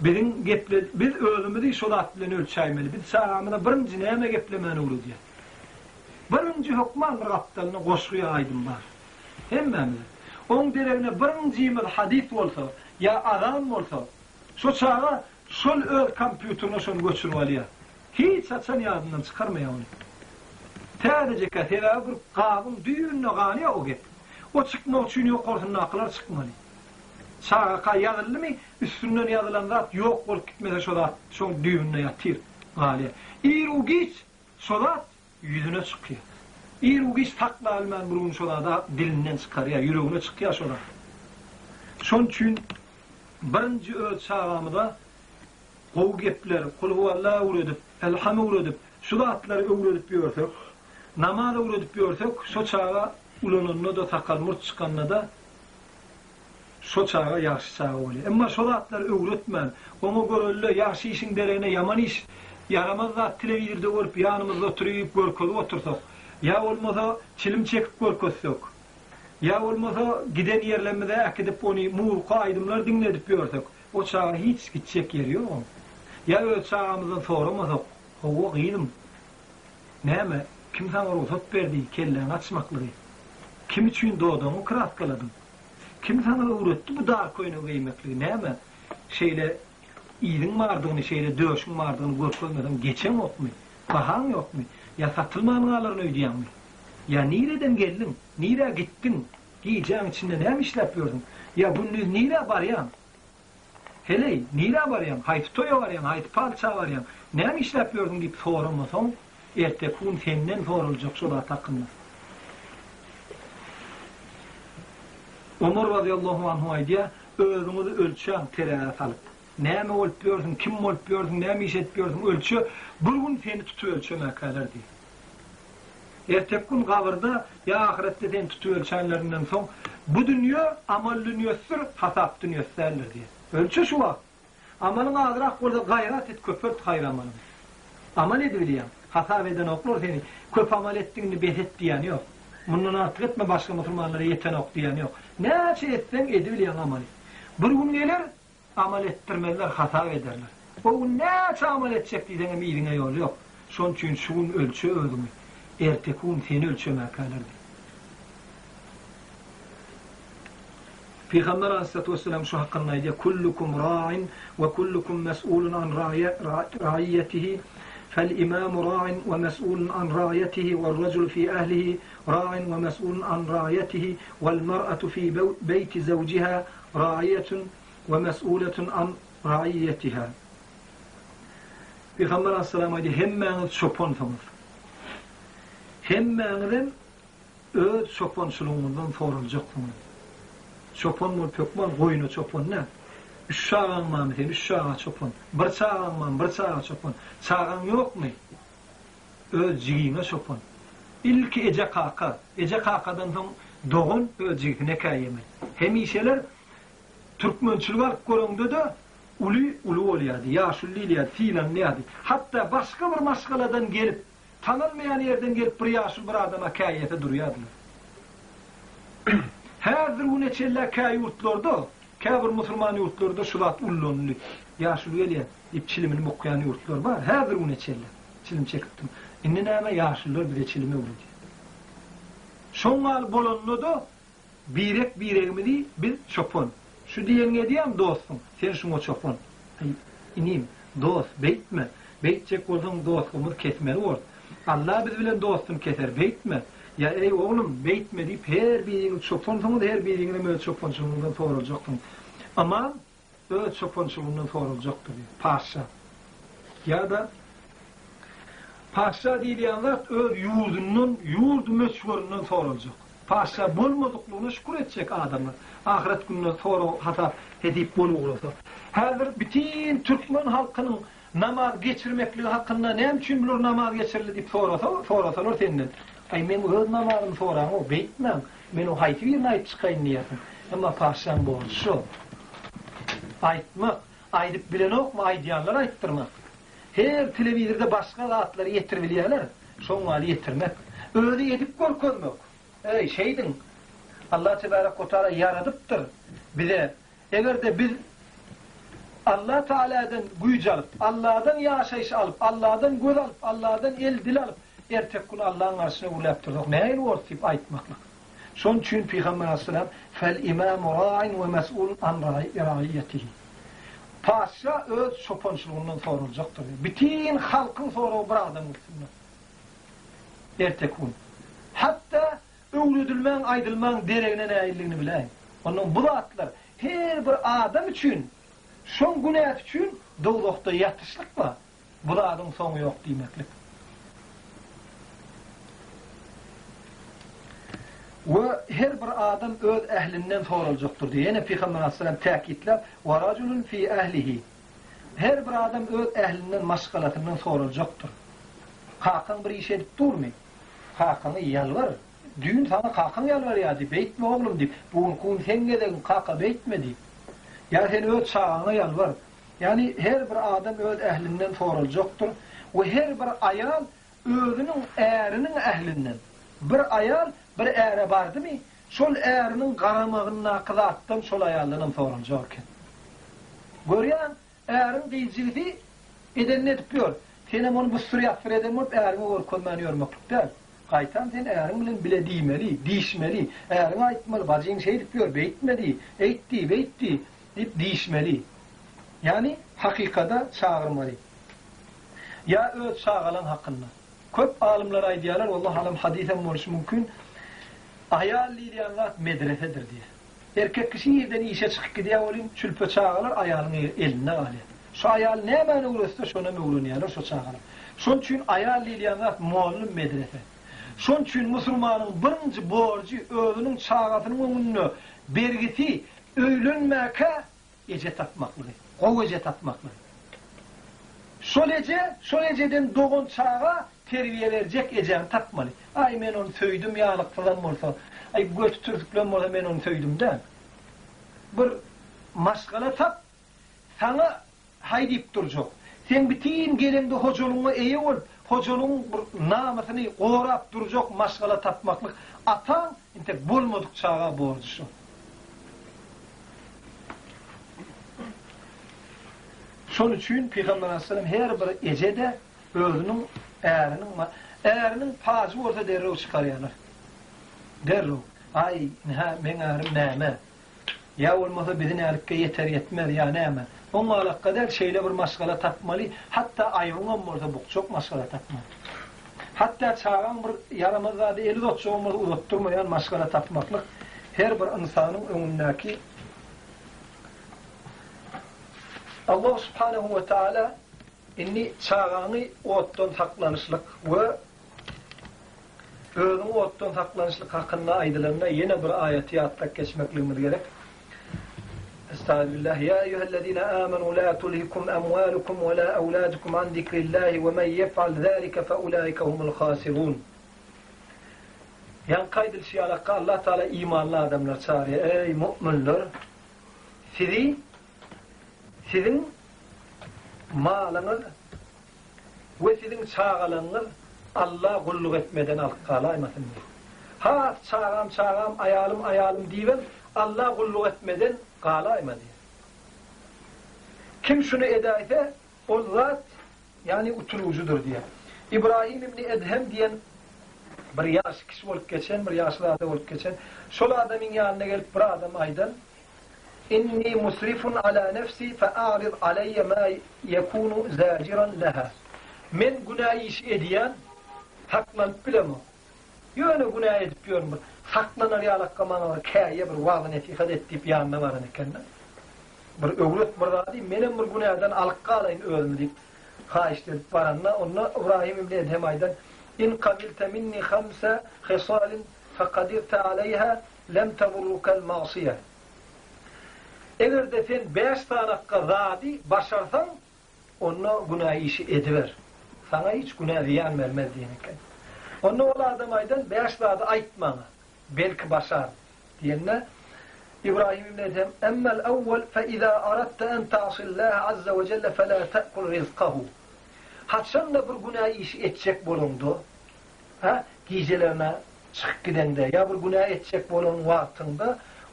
Bizim geple, biz özümüzü şolat bilen ölçäýmeli. Biz çağağımıda birinci näme geplemeni vurud diye. Birinci hukman raptalına goşguya aydın var. Hemmemiz. On derevine birincimiz hadis bolsa, ya adam bolsa, şu çağa, şol öz kompüterine şonu göçürmeliya. Hiç açan yadından çıkarmaya onu. Tədəcə kətələ bir qağın düyününə qanıya o gep. O çıkmaq üçün yok korkunun akılar çıkmalı. Sağa yazıldı mı, üstünden yazılan zat yok kork gitmese şu düğününe yatır galiye. İr ugiç, solat yüzüne çıkıyor. İr ugiç takla alman burun solada dilinden çıkarıyor, yüreğine çıkıyor solat. Son için birinci öz çağımıda o gepler, kul huvallahu uğradıp, elhamı uğradıp, solatları uğradıp gördük. Namazı uğradıp gördük, so çağa ulanınına da takalmır çıkanına da so çağa yaxşı çağa oluyor. Ama solatlar öğretmen, onu görüldü, yaxşı işin derine yaman iş, yaramazda televizörde görüp yanımızda oturup görkölü otursak, ya olmasa çilim çekip görkösek, ya olmasa giden yerlerinde akidip onu muğulka aydımlar dinledip gördük. O çağa hiç gidecek yeri yok. Ya öyle çağımızdan soramasak, o giydim. Neyme? Kim sana ruhsat verdi, kelleğini açmaklığı? Kim için doğduğunu kırat kaladın? Kim sana öğretti bu dar koyunu giymekliği? Neyme? Şeyle, iyinin vardığını, şeyle dövüşün vardığını görkölmeden geçen yok mu? Bahan yok mu? Ya satılmanın ağlarını ödeyen mi? Ya nereden geldin? Nereye gittin? Giyeceğin içinde ne mi işlep-yordun? Ya bunun nereye varyan? Hele, nereye varyan? Hayt toya varyan, hayt palça varyan. Ne mi işlep-yordun deyip sorulmasan, ertekun senden sorulacak sola takınma. Ömer radıyallahu anhu aydiya, özünüzü ölçen tereye salıp. Ne mi olup gördün, kim olup gördün, ne mi iş et gördün, ölçü, bir gün seni tutu ölçeme kadar diye. Ertekun kavırda, ya ahirette seni tutu ölçenlerinden son, bu dünya amal dünyasıdır, hasap dünyası derler diye. Ölçü şu var. Amalın ağırak orada gayrat et, köpört hayramanın. Amal ediliyor. Hasap eden okur seni, köp amal ettiğini bet diyen yok. Bundan artık etme başka Müslümanlara yeten ok diyen yok. Ne şey etsen ediliyor amali. Bir gün gelir, amal ettirmezler, hata ederler. O gün ne amal edecek diysen hem iyiliğine yol yok. Son için şun ölçü öldümü. Ertekun seni ölçüme kalırdı. Peygamber Aleyhisselatü Vesselam şu hakkında diyor, kullukum ra'in ve kullukum mes'ulun an ra'iyetihi. فالإمام راع ومسؤول عن رايته والرجل في أهله راع ومسؤول عن رايته والمرأة في بيت زوجها راعية ومسؤولة عن رعيتها. Peygamber Aleyhisselam'a diyor, hemmeniz çoponsunuz. Hemmenizin öz çoponçuluğundan sorulacaksınız. Çopon mu pökman, koyunu çopon ne? Üç çağın var mı? Üç çağa çopon. Bir çağın var mı? Bir çağa çopon. Çağın yok mu? Öz cigine çopon. İlki ece kaka. Ece kakadan sonra doğun öz cigine kayemez. Hem işeler Türkmençilik göründü de ulu oluyordu. Yaşulli oluyordu. Filan neydi? Hatta başka bir maskaladan gelip tanınmayan yerden gelip bir yaşul bir adama kayete duruyordular. Her bir neçeller kay yurtlardı. Kabir Müslüman yurtlarda şulat ullonlu, yaşlı öyle ip çilimini okuyan yurtlar var. Her bir une çelle. Çilim çektim. İnne näme yaşlılar bir de çilimi vurdu. Şongal bolonlu da biregimi bir çopon. Şu diyenge diyem dostum. Sen şunu çopon. İnim dost beytme. Beytcek olsun dostumuz kesmeli olur. Allah biz bilen dostum keser beytme. Ya ey oğlum beytme deyip her birinin çoponsunuz, her birinin öyle çoponçuluğundan sorulacaktır. Ama öyle çoponçuluğundan sorulacaktır. Paşa. Ya da paşa diyenler öyle yurdu meşhurundan sorulacak. Paşa bulmadıklığına şükür edecek adamlar. Ahiret gününe sonra hasap edip bol olursa. Her bütün Türkmen halkının namaz geçirmekliği hakkında ne için bilir namaz geçirildi deyip sorasalar senden. Ay men öz namazım soran o beytmem. Men o hayti bir ayıp çıkayım niyetim. Ama paşam bolşu. Aytmak, aydıp bilen ok mu aydiyanlar ayttırmak. Her televizörde başka zatları yetirbiliyorlar. Şoňaly yetirmek. Öýle edip görkezmek. Ey şeydin. Allah Tebaraka ve Teala yaradıptır. Bize egerde biz Allah Teala'dan güýç alıp, Allah'dan ýaşaýyş alıp, Allah'dan göz alıp, Allah'dan el dil alıp, ertek gün Allah'ın karşısına ulayıp durduk. Näil ortayıp aytmakla. Şoň üçin Peygamber Aleyhisselam fel imamu ra'in ve mes'ulun an ra'iyyetihi. Paşa öz çopançylığından soruljakdyr. Bütün halkın soragy bir adam üstünde. Ertek gün. Hatta öwredilmän, aýdylmän deregine näilligini bilen. Onun bu zatlar her bir adam üçün şoň günät üçün dowlukda ýatyşlyk bar. Bulardyň soňy ýok diýmeklik. Ve her bir adam öz ehlinden soruljakdyr diye. Yine Peygamber Aleyhisselam täkitlep, "Ve raculun fi ehlihi." Her bir adam öz ehlinden maşgalatından soruljakdyr. Hakan bir iş edip durmy. Hakanı ýalvar. Düğün sana hakan ýalvar ýa-di, beýtme oglum diýip. Bugun kun sen geden haka beýtme diýip. Ya sen öz çağına ýalvar. Yani her bir adam öz ehlinden soruljakdyr. Ve her bir ayal özünün ärinin ehlinden. Bir ayal bir äre bardymy? Şol ärinin garamagyna kızatdan şol ayaldan soruljakyn. Görýän, ärin diýjigi edenini etipýär. Senem onu bu sürü ýapyr edem, ärimi görkezmäni ýörmeklikde. Gaýtan sen ärin bilen bile diýmeli, diýişmeli. Ärin aýtmaly, bajyň şey diýipýär, beýtmedi, eýtdi, beýtdi diýip diýişmeli. Yani hakykada çağırmaly. Ya öz çağalan hakkında. Köp alimler aýdýarlar, Allah alam hadisen boluşy mümkin. Ayal diýenler medresedir diye. Erkek kişi ýerden işe çykyp gidýär bolýan, çülpe çağalar aýalyny eline alýar. Şu ayal näme ugrasda şona öwrenýärler şu çağalar. Şoň üçin ayal diýenler muallim medrese. Şoň üçin musulmanyň birinji borjy özüniň çağatynyň öňünde bergisi öýlenmäke eje tapmaklygy. O eje tapmaklygy. Şol ejeden doğan çağa terbiye verecek ejeni tapmaly. Ay men onu söýdüm ýalyk falan bolsa, ay götürtüklen bolsa men onu söýdüm de. Bir maşgala tap, sana haýdyp durjak. Sen bütün gelemde hojalygyňa eýe bolup, hojalygyň bir namasyny gorap durjak maşgala tapmaklyk atan inte bolmadyk çağa borjy. Şol üçin Peygamber Aleyhisselam her bir ejede özünün ärinin pajy bolsa derrew çykarýarlar. Derrew. Ay, men ärim näme? Ya olmasa bizin erkeğe yeter yetmez ya näme? Onunla alakadar şeyle bir maşgala tapmaly. Hatta aýrylan bolsa bu çok maşgala tapmaly. Hatta çağan bir yaramazda eli dotçoğumuz uzatdyrmayan maşgala tapmaklyk her bir insanyň öňündäki Allah subhanahu ve taala inni çağany otdan saklanyşlyk we özüň otdan saklanyşlyk hakynda aýdylanda ýene bir aýaty ýatlap geçmekligimiz gerek. Estağfirullah ya eyyuhellezine amenu la tulhikum amwalukum ve la auladukum an zikrillahi ve men yef'al zalika fe ulaika humul hasirun. Yan kaydıl şialaka Allah Teala imanlı adamlar çağırıyor. Ey müminler, sizin malınız ve sizin çağalınız Allah kulluk etmeden alkalaymasın. Ha çağam ayalım diyen Allah kulluk etmeden kalaymadı. Kim şunu ederse o zat yani utulucudur diye. İbrahim İbni Edhem diyen bir yaş kişi olup geçen, bir yaşlı adam olup geçen, şol adamın yanına gelip bir adam aydan inni musrifun ala nefsi fe'arid aleyye ma yekunu zaciran leha. Men günah işi ediyen haklanıp bilemem. Yöne günah edip diyorum. Saklanar yalakkamana kâye bir vaazı nesihat ettiğip yanına varın ekenden. Bir öğret burada değil, benim bir günahdan alıkka alayın ölümü deyip haişte varanla, onunla İbrahim İbni Edhem aydan in kabilte minni khamsa khisalin fekadirte aleyha lem tevurrukel mağsiye. Eğer de sen 5 tanakka zadi başarsan onu günah işi ediver. Sana hiç günah ziyan vermez diyenken. Onu ola adam aydan beşladı aytmana. Belki başar diyenler. İbrahim İbn Edhem emmel evvel fe izâ aratte en ta'sillâhe azze ve celle fe lâ te'kul rizkahu. Haçan da bir günah işi edecek bulundu. Gecelerine çık gidende ya bir günah edecek bulun vaktinde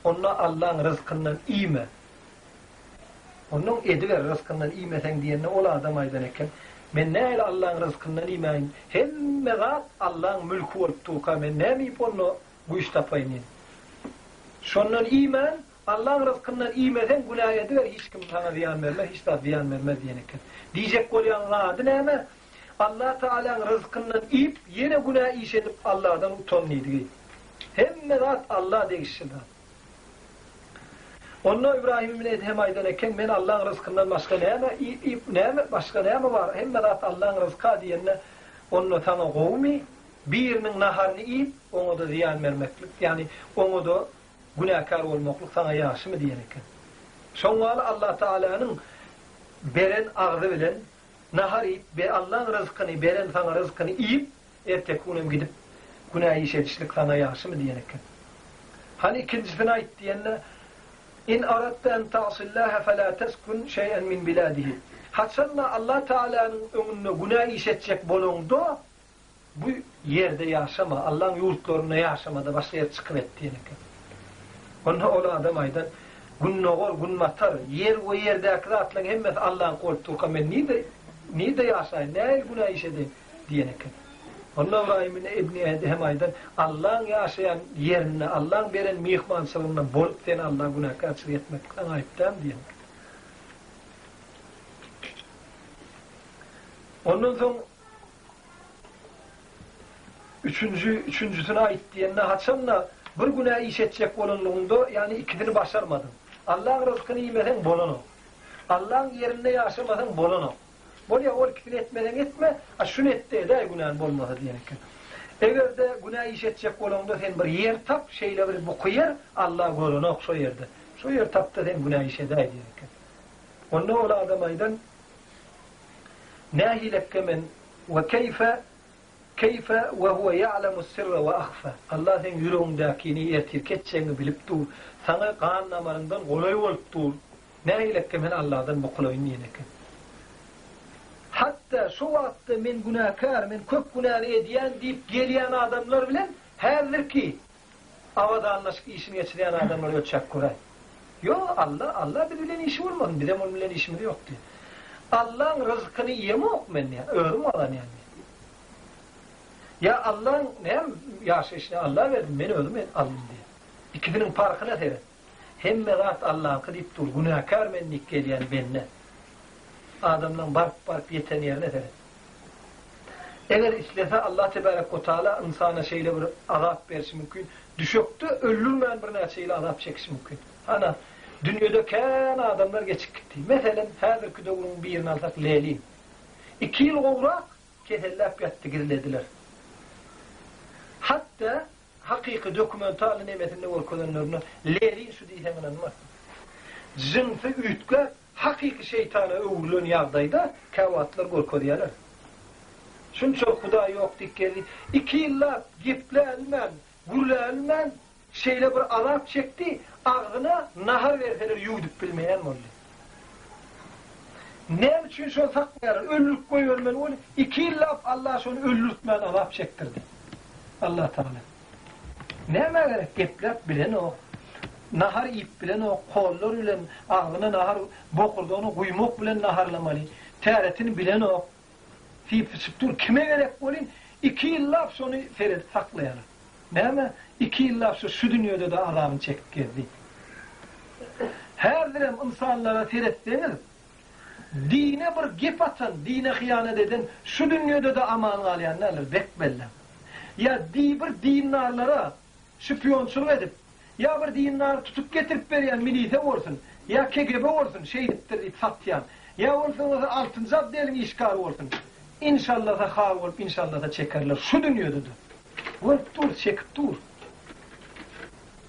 onunla Allah'ın rızkından iyime. Onun ediver rızkından iyimesen diyenine ola adam aydan eken. Men neyle Allah'ın rızkından iymeyin. Hem megat Allah'ın mülkü olup tuğka men ne miyip onu bu iş tapayın. Şondan iman Allah'ın rızkından iyimesen günah ediver. Hiç kim sana ziyan vermez, hiç de ziyan vermez diyeneken. Diyecek olayan adı ne mi? Allah Teala'nın rızkından iyip yine günah iş edip Allah'dan utanlıydı. Hem megat Allah değiştiler. Onunla İbrahim İbn Edhem aydan eken men Allah'ın rızkından başka başka ne var? Hem megat Allah'ın rızkı diyenine onunla sana kovmi birinin naharını iyip onu da ziyan vermeklik. Yani onu da günahkar olmakluk sana yaşı mı diyeneken. Sonra Allah Teala'nın beren ağzı bilen nahar iyip Allah'ın rızkını beren sana rızkını iyip ertekunem gidip günah işetişlik sana yaşı mı diyeneken. Hani ikincisine ait diyenine İn aratta en ta'sillâhe felâ teskun şey'en min bilâdihi. Haçanla Allah Teala'nın önüne günah işetecek bulundu, bu yerde yaşama, Allah'ın yurtlarına yaşama da başka yer çıkıvet diyeneken. Onunla ola adam aydan günnogol, günnmatar, yer o yerdeki zatlan hemmet Allah'ın koltuğu kamen niye de yaşayın, ne günah işedin diyeneken. Onunla İbrahim İbn Edhem aydan Allah'ın yaşayan yerine, Allah'ın veren mihmansılığına bolup sen Allah'a günahkarçılık etmekten ayıptan diyen. Ondan sonra üçüncüsüne ait diyenine haçanla bir günah iş edecek olunluğunda yani ikisini başarmadın. Allah'ın rızkını yemeden bolunu. Allah'ın yerinde yaşamadın bolunu. Bolya ol ikisini etmeden etme, şunu etti de günahın bolmadı diyenken. Eğer de günah iş edecek olunduğunda sen bir yer tap, şeyle bir bu yer, Allah görünü yok şu yerde. Şu yer tapta sen günah iş eder diyenken. Onunla ola adamaydan nahilekke men ve keyfe ve huve ya'lemu sirre ve ahfe. Allah sen yüreğindekini ertirketçeni bilip dur. Sana kan namarından kolay olup dur. Nahilekke men Allah'dan bu kolayını yeneken. Hatta şu vakti men günahkar, men kök günahını ediyen deyip geliyen adamlar bilen herdir ki avada anlaşık işini geçiren adamlar ölçek kuray. Yok Allah bilen işi olmadı. Bir de onun bilen işimiz yok diye. Allah'ın rızkını yeme yok men ya. Öğüm alan yani. Ya Allah'ın ne yaşayışını Allah verdi. Ben öldüm ben aldım diye. İkisinin farkına seyret. Hem megat Allah'ın kıdip dur. Günahkar menlik geliyen benimle. Adamdan bark yeten yerine seyret. Eğer istese Allah Tebarek ve Teala insana şeyle bir azap versin mümkün. Düşöktü öldürmeyen bir şeyle azap çeksin mümkün. Ana dünyada kan adamlar geçip gitti. Mesela her küdüğünün bir yerine alsak Leyli'yim. 2 yıl uğrak kesellap yattı girilediler. Hatta hakiki dokumental nimetinde orkulanlarını Leyli'yin şu diye hemen anlar. Zınfı ütke hakiki şeytana övülün yağdayda kavatlar korkuyorlar. Şunu çok Huda yok dikkeli. 2 yıllar giple elmen, gürle elmen şeyle bir azap çekti. Ağzına nahar verseler yuğdup bilmeyen mi oldu? Ne için şunu saklayarlar? Öllük koy ölmen oldu. 2 yıllar Allah şunu öllürtmen azap çektirdi. Allah Teala. Ne gerek? Geplep bilen o. Nahar ip bilen o. Kollar bilen ağzına nahar bokurdu onu kuymak bilen naharlamalı. Teretini bilen o. Siptur kime gerek olun? 2 yıllar sonra seyredip saklayalım. Ne mi? 2 yıllar sonra şu dünyada da azabını çekip geldi. Her direm insanlara seyrettiğiniz dine bir gip atan, dine hıyanet eden şu dünyada da aman alayanlarlar bekbellem. Ya bir dinarlara şüphiyonçuluk edip ya bir dinar tutup getirip veren milite olsun ya KGB olsun şey edip satyan ya olsun 6. abdelin işgal olsun. İnşallah da hal olup inşallah da çekerler. Şu dünyada da. Olup dur, çekip dur.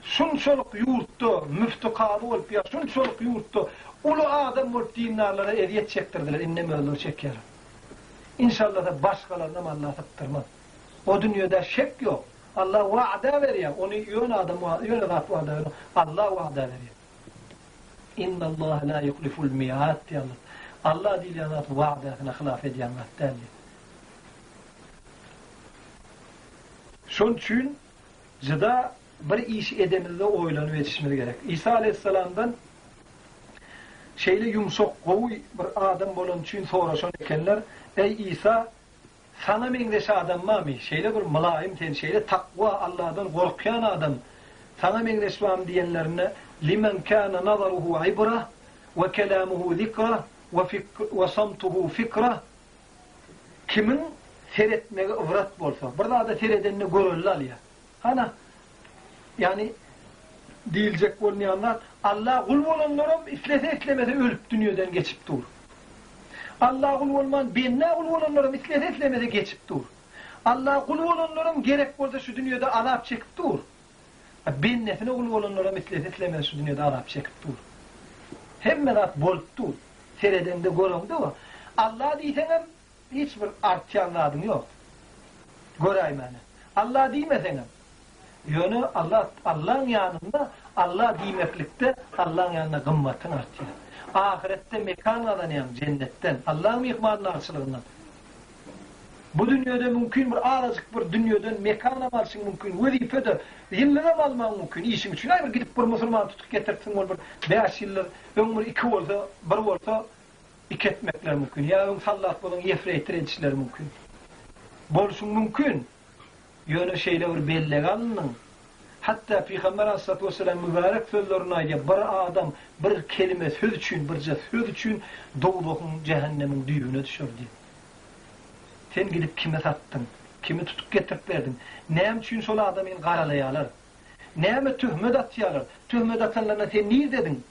Şunçoluk yurtta müftü kabı olup ya, şunçoluk yurtta ulu adam bolup dinarlara eziyet çektirdiler, inneme öldür çeker. İnşallah da başkalarına Allah tıktırmaz. O dünyada şek yok. Allah vaada veriyor. Onu yön adam yön vaada veriyor. Allah vaada veriyor. İnna Allah la yukliful mi'at diyor. Allah diyanat vaadasına hilaf ediyanlar derler. Şunun için zıda bir iş edemizde oylanıp yetişmesi gerek. İsa Aleyhisselam'dan şeyle yumuşak kovu bir adam bolun için soraşan ekenler, ey İsa sana mengdeşi adam mı? Şeyle bir mülayim şeyle takva Allah'dan korkuyan adam. Sana mengdeşi var diyenlerine limen kana nazaruhu ibra ve kelamuhu zikra ve samtuhu fikra. Kimin seyretmeye ıvrat bolsa, burada da seyredenini görürler ya. Hana yani diyilecek olmayanlar Allah kul olanlarım islese islemese ölüp dünyadan geçip dur. Allah kul olman benle kul olanlarım islese islemese geçip dur. Allah kul olanlarım gerek olsa şu dünyada azap çekip dur. Ben nefine kul olanlarım islese islemese şu dünyada azap çekip dur. Hemen at bolup dur. Sereden de göründü o. Allah diysenem hiçbir artyanladın yok. Göreyim yani. Allah diymesenem. Yönü Allah'ın yanında, Allah diymeklikte Allah'ın yanına kımmatın artıyor. Ahirette mekanlardan yani cennetten, Allah'ın mihmanının arşılığından. Bu dünyada mümkün bir aracık bir dünyadan mekana varsın mümkün, vazifede yıllara alman mümkün, işin için. Hayır gidip bir Müslüman tutuk getirsin ol bir 5 yıllar, ömür 2 olsa, 1 olsa 2 etmekler mümkün. Ya ön sallat bolun yefreytir edişler mümkün. Bolsun mümkün. Yönü şeyle bir belli alının. Hatta Peygamber Aleyhisselatü Vesselam mübarek sözlerine ayda bir adam bir kelime söz için, bir söz için doğduğun cehennemin düğüne düşürdü. Sen gidip kime sattın? Kimi tutup getirip verdin? Neyem için sol adamın karalayalar? Neyem tühmet atyalar? Tühmet atanlarına sen niye dedin?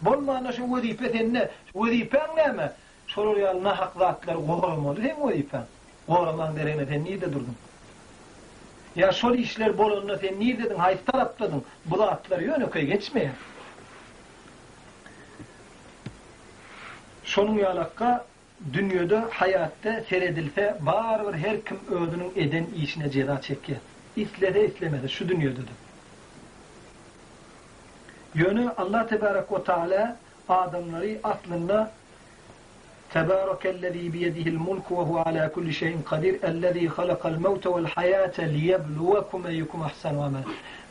Bolmağına şu vazife sen ne? Şu vazifen ne mi? Sorur ya nahak zatları koğramalı. Sen vazifen. Koğraman derine sen niye de durdun? Ya sol işler bolonuna sen niye dedin? Hayır tarafladın. Bu da atları yönü geçmeye. Sonun yalakka dünyada hayatta seyredilse var her kim ödünün eden işine ceza çekiyor. İslede islemede şu dünyada da. Yönü Allah Tebarek ve Teala adamları aslında Tebârekellezî biyedihil mulku ve huve alâ kulli şeyin kadir ellezî halakal mevte vel hayâte liyebluvekum eyyukum ahsanu amel.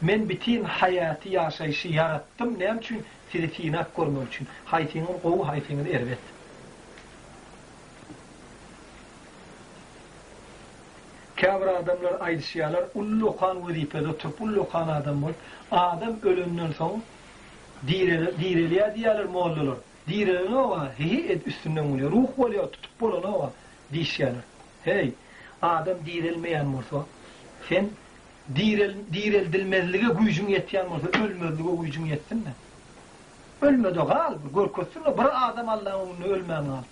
Men bütün hayatı yaşayışı yarattım. Ne için? Sizi tinak görmek için. Haytinin kovu, haytinin ervet. Kâbir adamlar aydışıyalar, ullukan vazifede oturup ullukan adam var. Adam ölümden sonra direliye diyorlar moğollular. Direli ne var? Hihi üstünden oluyor. Ruh oluyor, tutup oluyor ne var? Dişyalar. Hey, adam direlmeyen morsa. Sen direldilmezliğe gücün yetiyen morsa, ölmezliğe gücün yettin mi? Ölmedi o gal, görküsün o. Bir adam Allah'ın onu ölmeyen gal.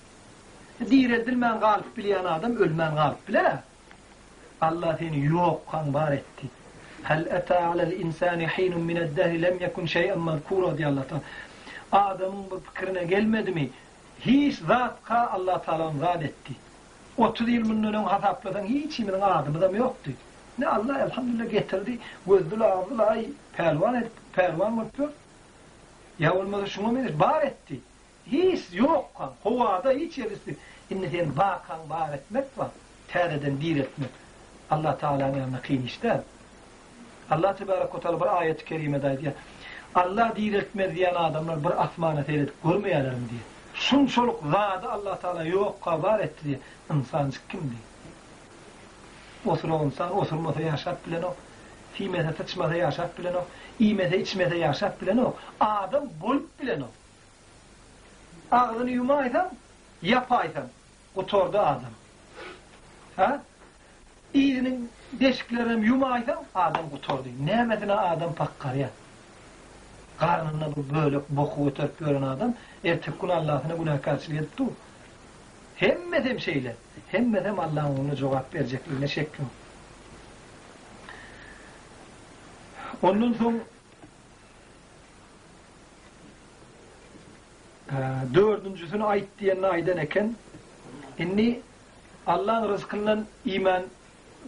Direldilmeyen galip bileyen adam ölmeyen galip bile. Allah seni yok kan bar etti. Hel eta alel insani hinun mineddehri lem yekun şey'en mazkura diye Allah'tan. Adamın bu fikrine gelmedi mi? Hiç zatka Allah Teala'nın zat etti. 30 yıl bunun hasapladan hiç imin adamı da yoktu. Ne Allah elhamdülillah getirdi. Gözdül ağzıl ay pervan mutlu. Ya olmadı şunu mu bar etti. Hiç yok kan. Hovada hiç yerisi. İnne sen bakan bar etmek var. Tereden dir etmek. Allah Teala'nın yanına kıyın işte. Allah Tebarek ve Teala bir ayet-i kerimede diyor. Allah diriltmez diyen adamlar bir asmana seyredip görmeyeler mi diye. Şunçoluk zadı Allah Teala yok var etti diye. İnsancık kim diye. Osura insan, osurmasa yaşat bilen o. Simese sıçmasa yaşat bilen o. İyimese içmese yaşat bilen o. Adam bolup bilen o. Ağzını yumaysan, yapaysan. Otorda adam. Ha? İyinin deşiklerini yumaysan, adam otordu. Nemedine adam pakkar ya. Karnına böyle boku ötürüp gören adam ertep gün Allah'ına günah karşılığı etti. Hemmedem şeyler. Hemmedem Allah'ın onu cevap verecekliğine şek yok. Onun son Dördüncüsünü ait diyenine aydan eken inni Allah'ın rızkından iman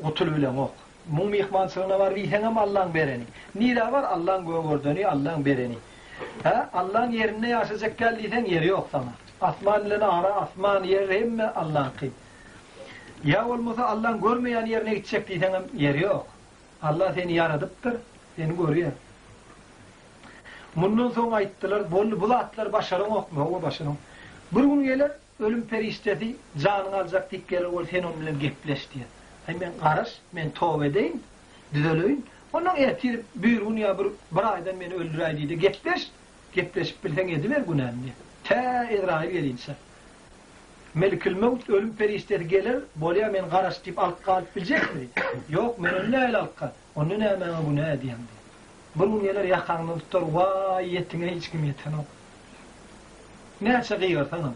otul bilen ok. Mum ihmansına var bir hem Allah'ın bereni. Nira var Allah'ın gördüğünü, Allah'ın bereni. Allah'ın yerine yaşayacak geldiysen yeri yok sana. Asman ile ara, asman yeri hem Allah'ın kıyım. Ya olmasa Allah'ın görmeyen yerine gidecek diysen yeri yok. Allah seni yaradıptır, seni görüyor. Bundan sonra aittiler, bu atlar başarın okma, o başarın. Bir gün gelir, ölüm periştesi, canını alacak dik gelir, o sen onunla gepleş diye. Ben karış, ben tövbe edeyim, düzeleyim. Ondan etir, bir gün ya bir aydan beni öldürey deydi, gepleşip bilsen ediver günahını diye. Te İsrail gelinse. Melikül Mevt ölüm periştesi gelir, bolya men karış deyip alt kalıp bilecek mi? Yok, men önüne el alt kalıp, onun hemen günah edeyim diye. Bunun gelir yakanını tutar, vay yetine hiç kim yeten o. Neyse kıyırtanım.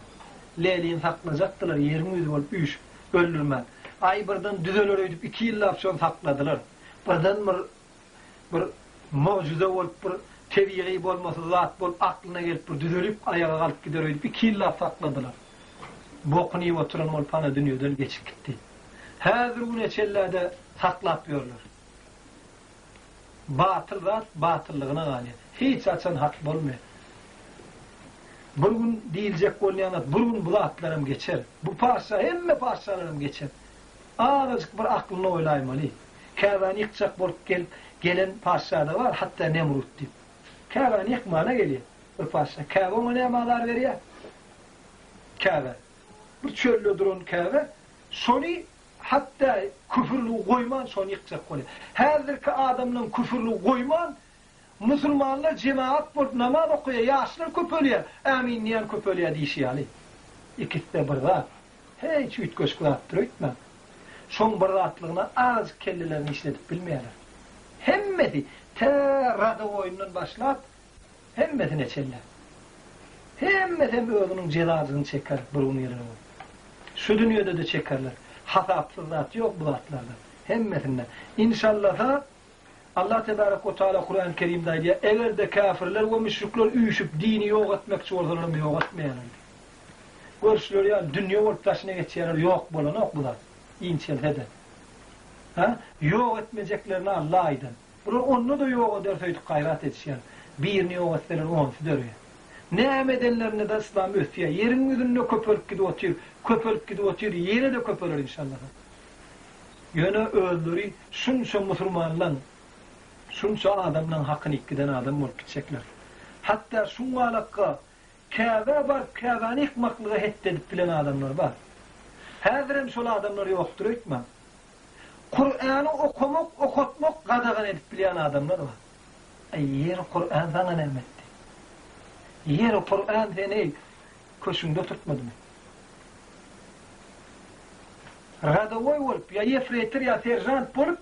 Leyliğin saklayacaktılar, yerin yüzü olup üç, öldürmen. Ay birden düzelir öydüp 2 yıl lapsiyon sakladılar. Birden bir mucize olup, bir teviği olması, zat bol aklına gelip, bir düzelip ayağa kalıp gider öydüp 2 yıl lap sakladılar. Bokunu iyi oturan olup bana dünyadan geçip gitti. Her gün eçellerde saklatıyorlar. Batıl zat, batıllığına gani. Hiç açan hak olmuyor. Bir gün deyilecek olmayanlar, bir gün bu zatlarım geçer. Bu parça, hemme parçalarım geçer. Ağırcık bir aklını oylaymalı. Kâvan yıkacak bolup gelen parçada var, hatta Nemrut deyip. Kâvan yıkmana geliyor bir parça. Kâvan o nemalar veriyor. Kâvan. Bir çöllü durun kâvan. Sonu hatta küfürlüğü koyman son yıkacak oluyor. Hazırki adamın küfürlüğü koyman, Müslümanlar cemaat bulup namaz okuyor, yaşlar köpölüyor, amin diyen köpölüyor diyişiyor. İkisi de bir zat. Hiç üç köşkü attır etme. Son bir zatlığına az kellelerini işletip bilmeyeler. Hemmeti, te radyo oyunundan başlat, hemmeti neçeller. Hemmeti hem öğünün celazını çeker, burun yerine. Şu dünyada da çekerler. Hasatsız zat yok bu zatlarda. Hemmetinden. İnşallah da Allah Tebarek ve Teala Kur'an-ı Kerim'de diye eğer de kafirler ve müşrikler uyuşup dini yok etmek için ortalarını yok etmeyenler. Görüşler ya dünya ortasına geçenler yok bulan yok bulan. İnçel heden. Yok etmeyeceklerini Allah aydın. Onu da yok ederse gayret etsin. Birini yok etseler onsu dörüyor. Ne emedenlerine de İslam ötüyor. Yerin yüzünde köpörük gibi oturuyor. Köpörük gibi oturuyor. Yere de köpörür inşallah. Yöne öldürüyor. Şunca Müslümanların, şunca adamların hakkını ikkiden adam olup gidecekler. Hatta şun alakka Kâbe var, Kâbe'ni yıkmaklığa heddedip bilen adamlar var. Hazırım şol adamlar yoktur etmem. Kur'an'ı okumak, okutmak kadağın edip bilen adamlar var. Yer Kur'an sana nimetti. Yer Kur'an seni köşünde tutmadı mı? Radovoy olup, ya yefretir ya serjant olup,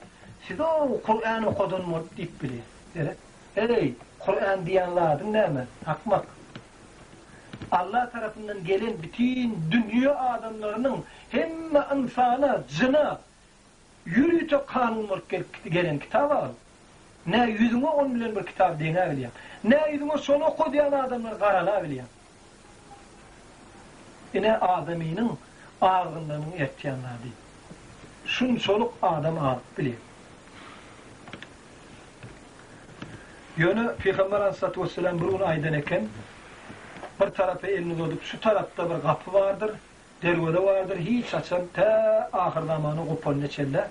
siz o Kur'an okudun mu deyip biliyor. Ey, Kur'an diyenlerden ne mi? Hakmak. Allah tarafından gelen bütün dünya adamlarının hem insana, cına, yürüyüce kanun olarak gelen kitap var. Ne yüzüne 10 milyon bir kitap dine biliyor. Ne yüzüne sonu oku diyen adamlar karala biliyor. Yine adamının ağırlığından etkiyanlar değil. Şun soluk adam ağır biliyor. Yönü Peygamber Aleyhisselatü Vesselam bir onu aydan eken bir tarafa elini koyup şu tarafta bir kapı vardır, dervada vardır, hiç açan ta ahir zamanı kopan neçelle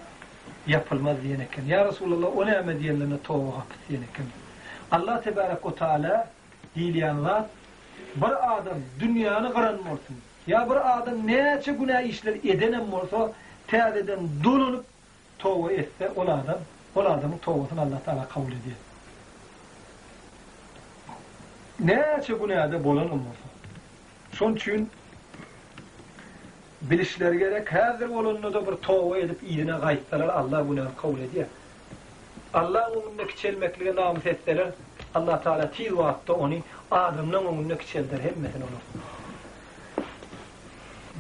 yapılmaz diyen eken. Ya Resulallah o ne diyenlerine toğu kapı diyen eken. Allah Tebarek ve Teala diyenler bir adam dünyanı kıran olsun. Ya bir adam neçe günah işler edenem olsa teadeden dolunup toğu etse o adamın toğusunu Allah Teala kabul ediyor. Neçe günahda bolanım olsa. Son için bilişler gerek hazır olanını da bir toğu edip iyine kayıtsalar Allah günahı kabul ediyor. Allah'ın önündeki çelmekliğe namus etseler Allah Teala tiz vakitte onu adamın önündeki çelder hemmetin olur.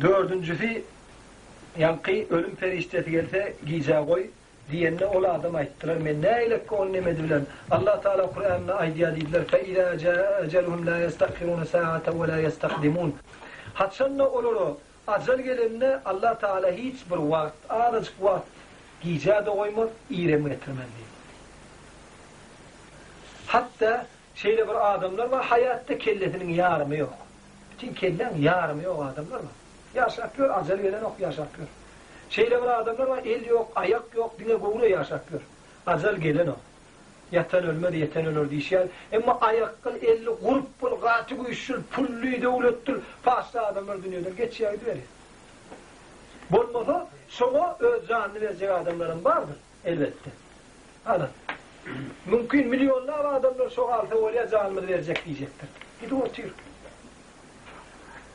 Dördüncüsü yankı ölüm periştesi gelse giyeceği koy diyenle ola adam ayttılar. Men neylek on nemedi bilen. Allah Teala Kur'an'da aydiya dediler. Fe izâ câ eceluhum la yestakfirûne sâaten ve la yestakdimûn. Haçanla olur acel gelenine Allah Teala hiç bir vakt, azıcık vakt giyeceğe de koymaz, İrem getirmez diye. Hatta şeyde bir adamlar var, hayatta kellesinin yarımı yok. Bütün kellen yarımı yok adamlar var. Yaşatıyor, acel gelen yok, yaşatıyor. Şeyde bir adamlar var, el yok, ayak yok, dine kovulu yaşatıyor. Acel gelen o. Yatan ölmedi, yeten ölür diyişler. Ama ayakkıl, elli, grup bul, gati güçsül, pullü, devlettir, faslı adamlar dünyada geçiyor gidiyor. Bulmasa, sonra öz canını verecek adamların vardır, elbette. Anladın. Mümkün milyonlar adamlar soğaltı oraya canını verecek diyecektir. Gidip oturuyor.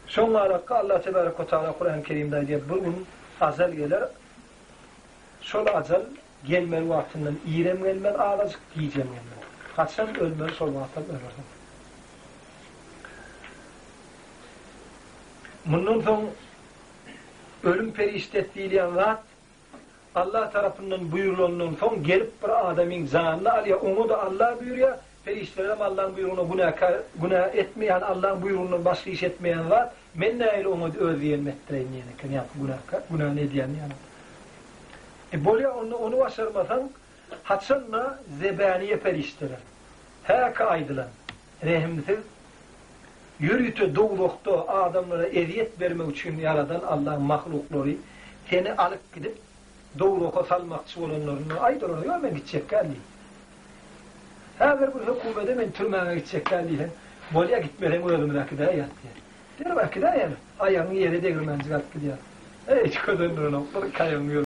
Sonra Allah Tebarek ve Teala Kur'an-ı Kerim'de diye bunun azel gelir. Sol azel gelmeli vaktinden İrem gelmeli, ağacık diyeceğim gelmeli. Kaçsan ölmeli, sol vaktinden ölürdüm. Bunun son ölüm periştetliğiyle vaat Allah tarafından buyurulunun son gelip bir adamın canını alıyor. Onu da Allah buyuruyor. Periştelerim Allah'ın buyruğunu günah etmeyen, Allah'ın buyruğunu başka iş etmeyen vaat menne ile onu özleyen metreyin yani. Günah ne diyen yani. Böyle onu başarmasan haçanla zebaniye perişteler. Hâka aydılan. Rehimsiz yürütü doğrulukta adamlara eziyet vermek için yaradan Allah'ın mahlukları seni alıp gidip doğruluğa salmakçı olanlarını aydırıyor. Ben gidecek geldi. Her bir hükümete ben türmeye gidecek geldi. Bolya gitmeden ölümün akıdaya yattı. Derim akıdaya yani. Ayağının yeri değirmenci kalk gidiyor. Hiç kadınların okları kayamıyor.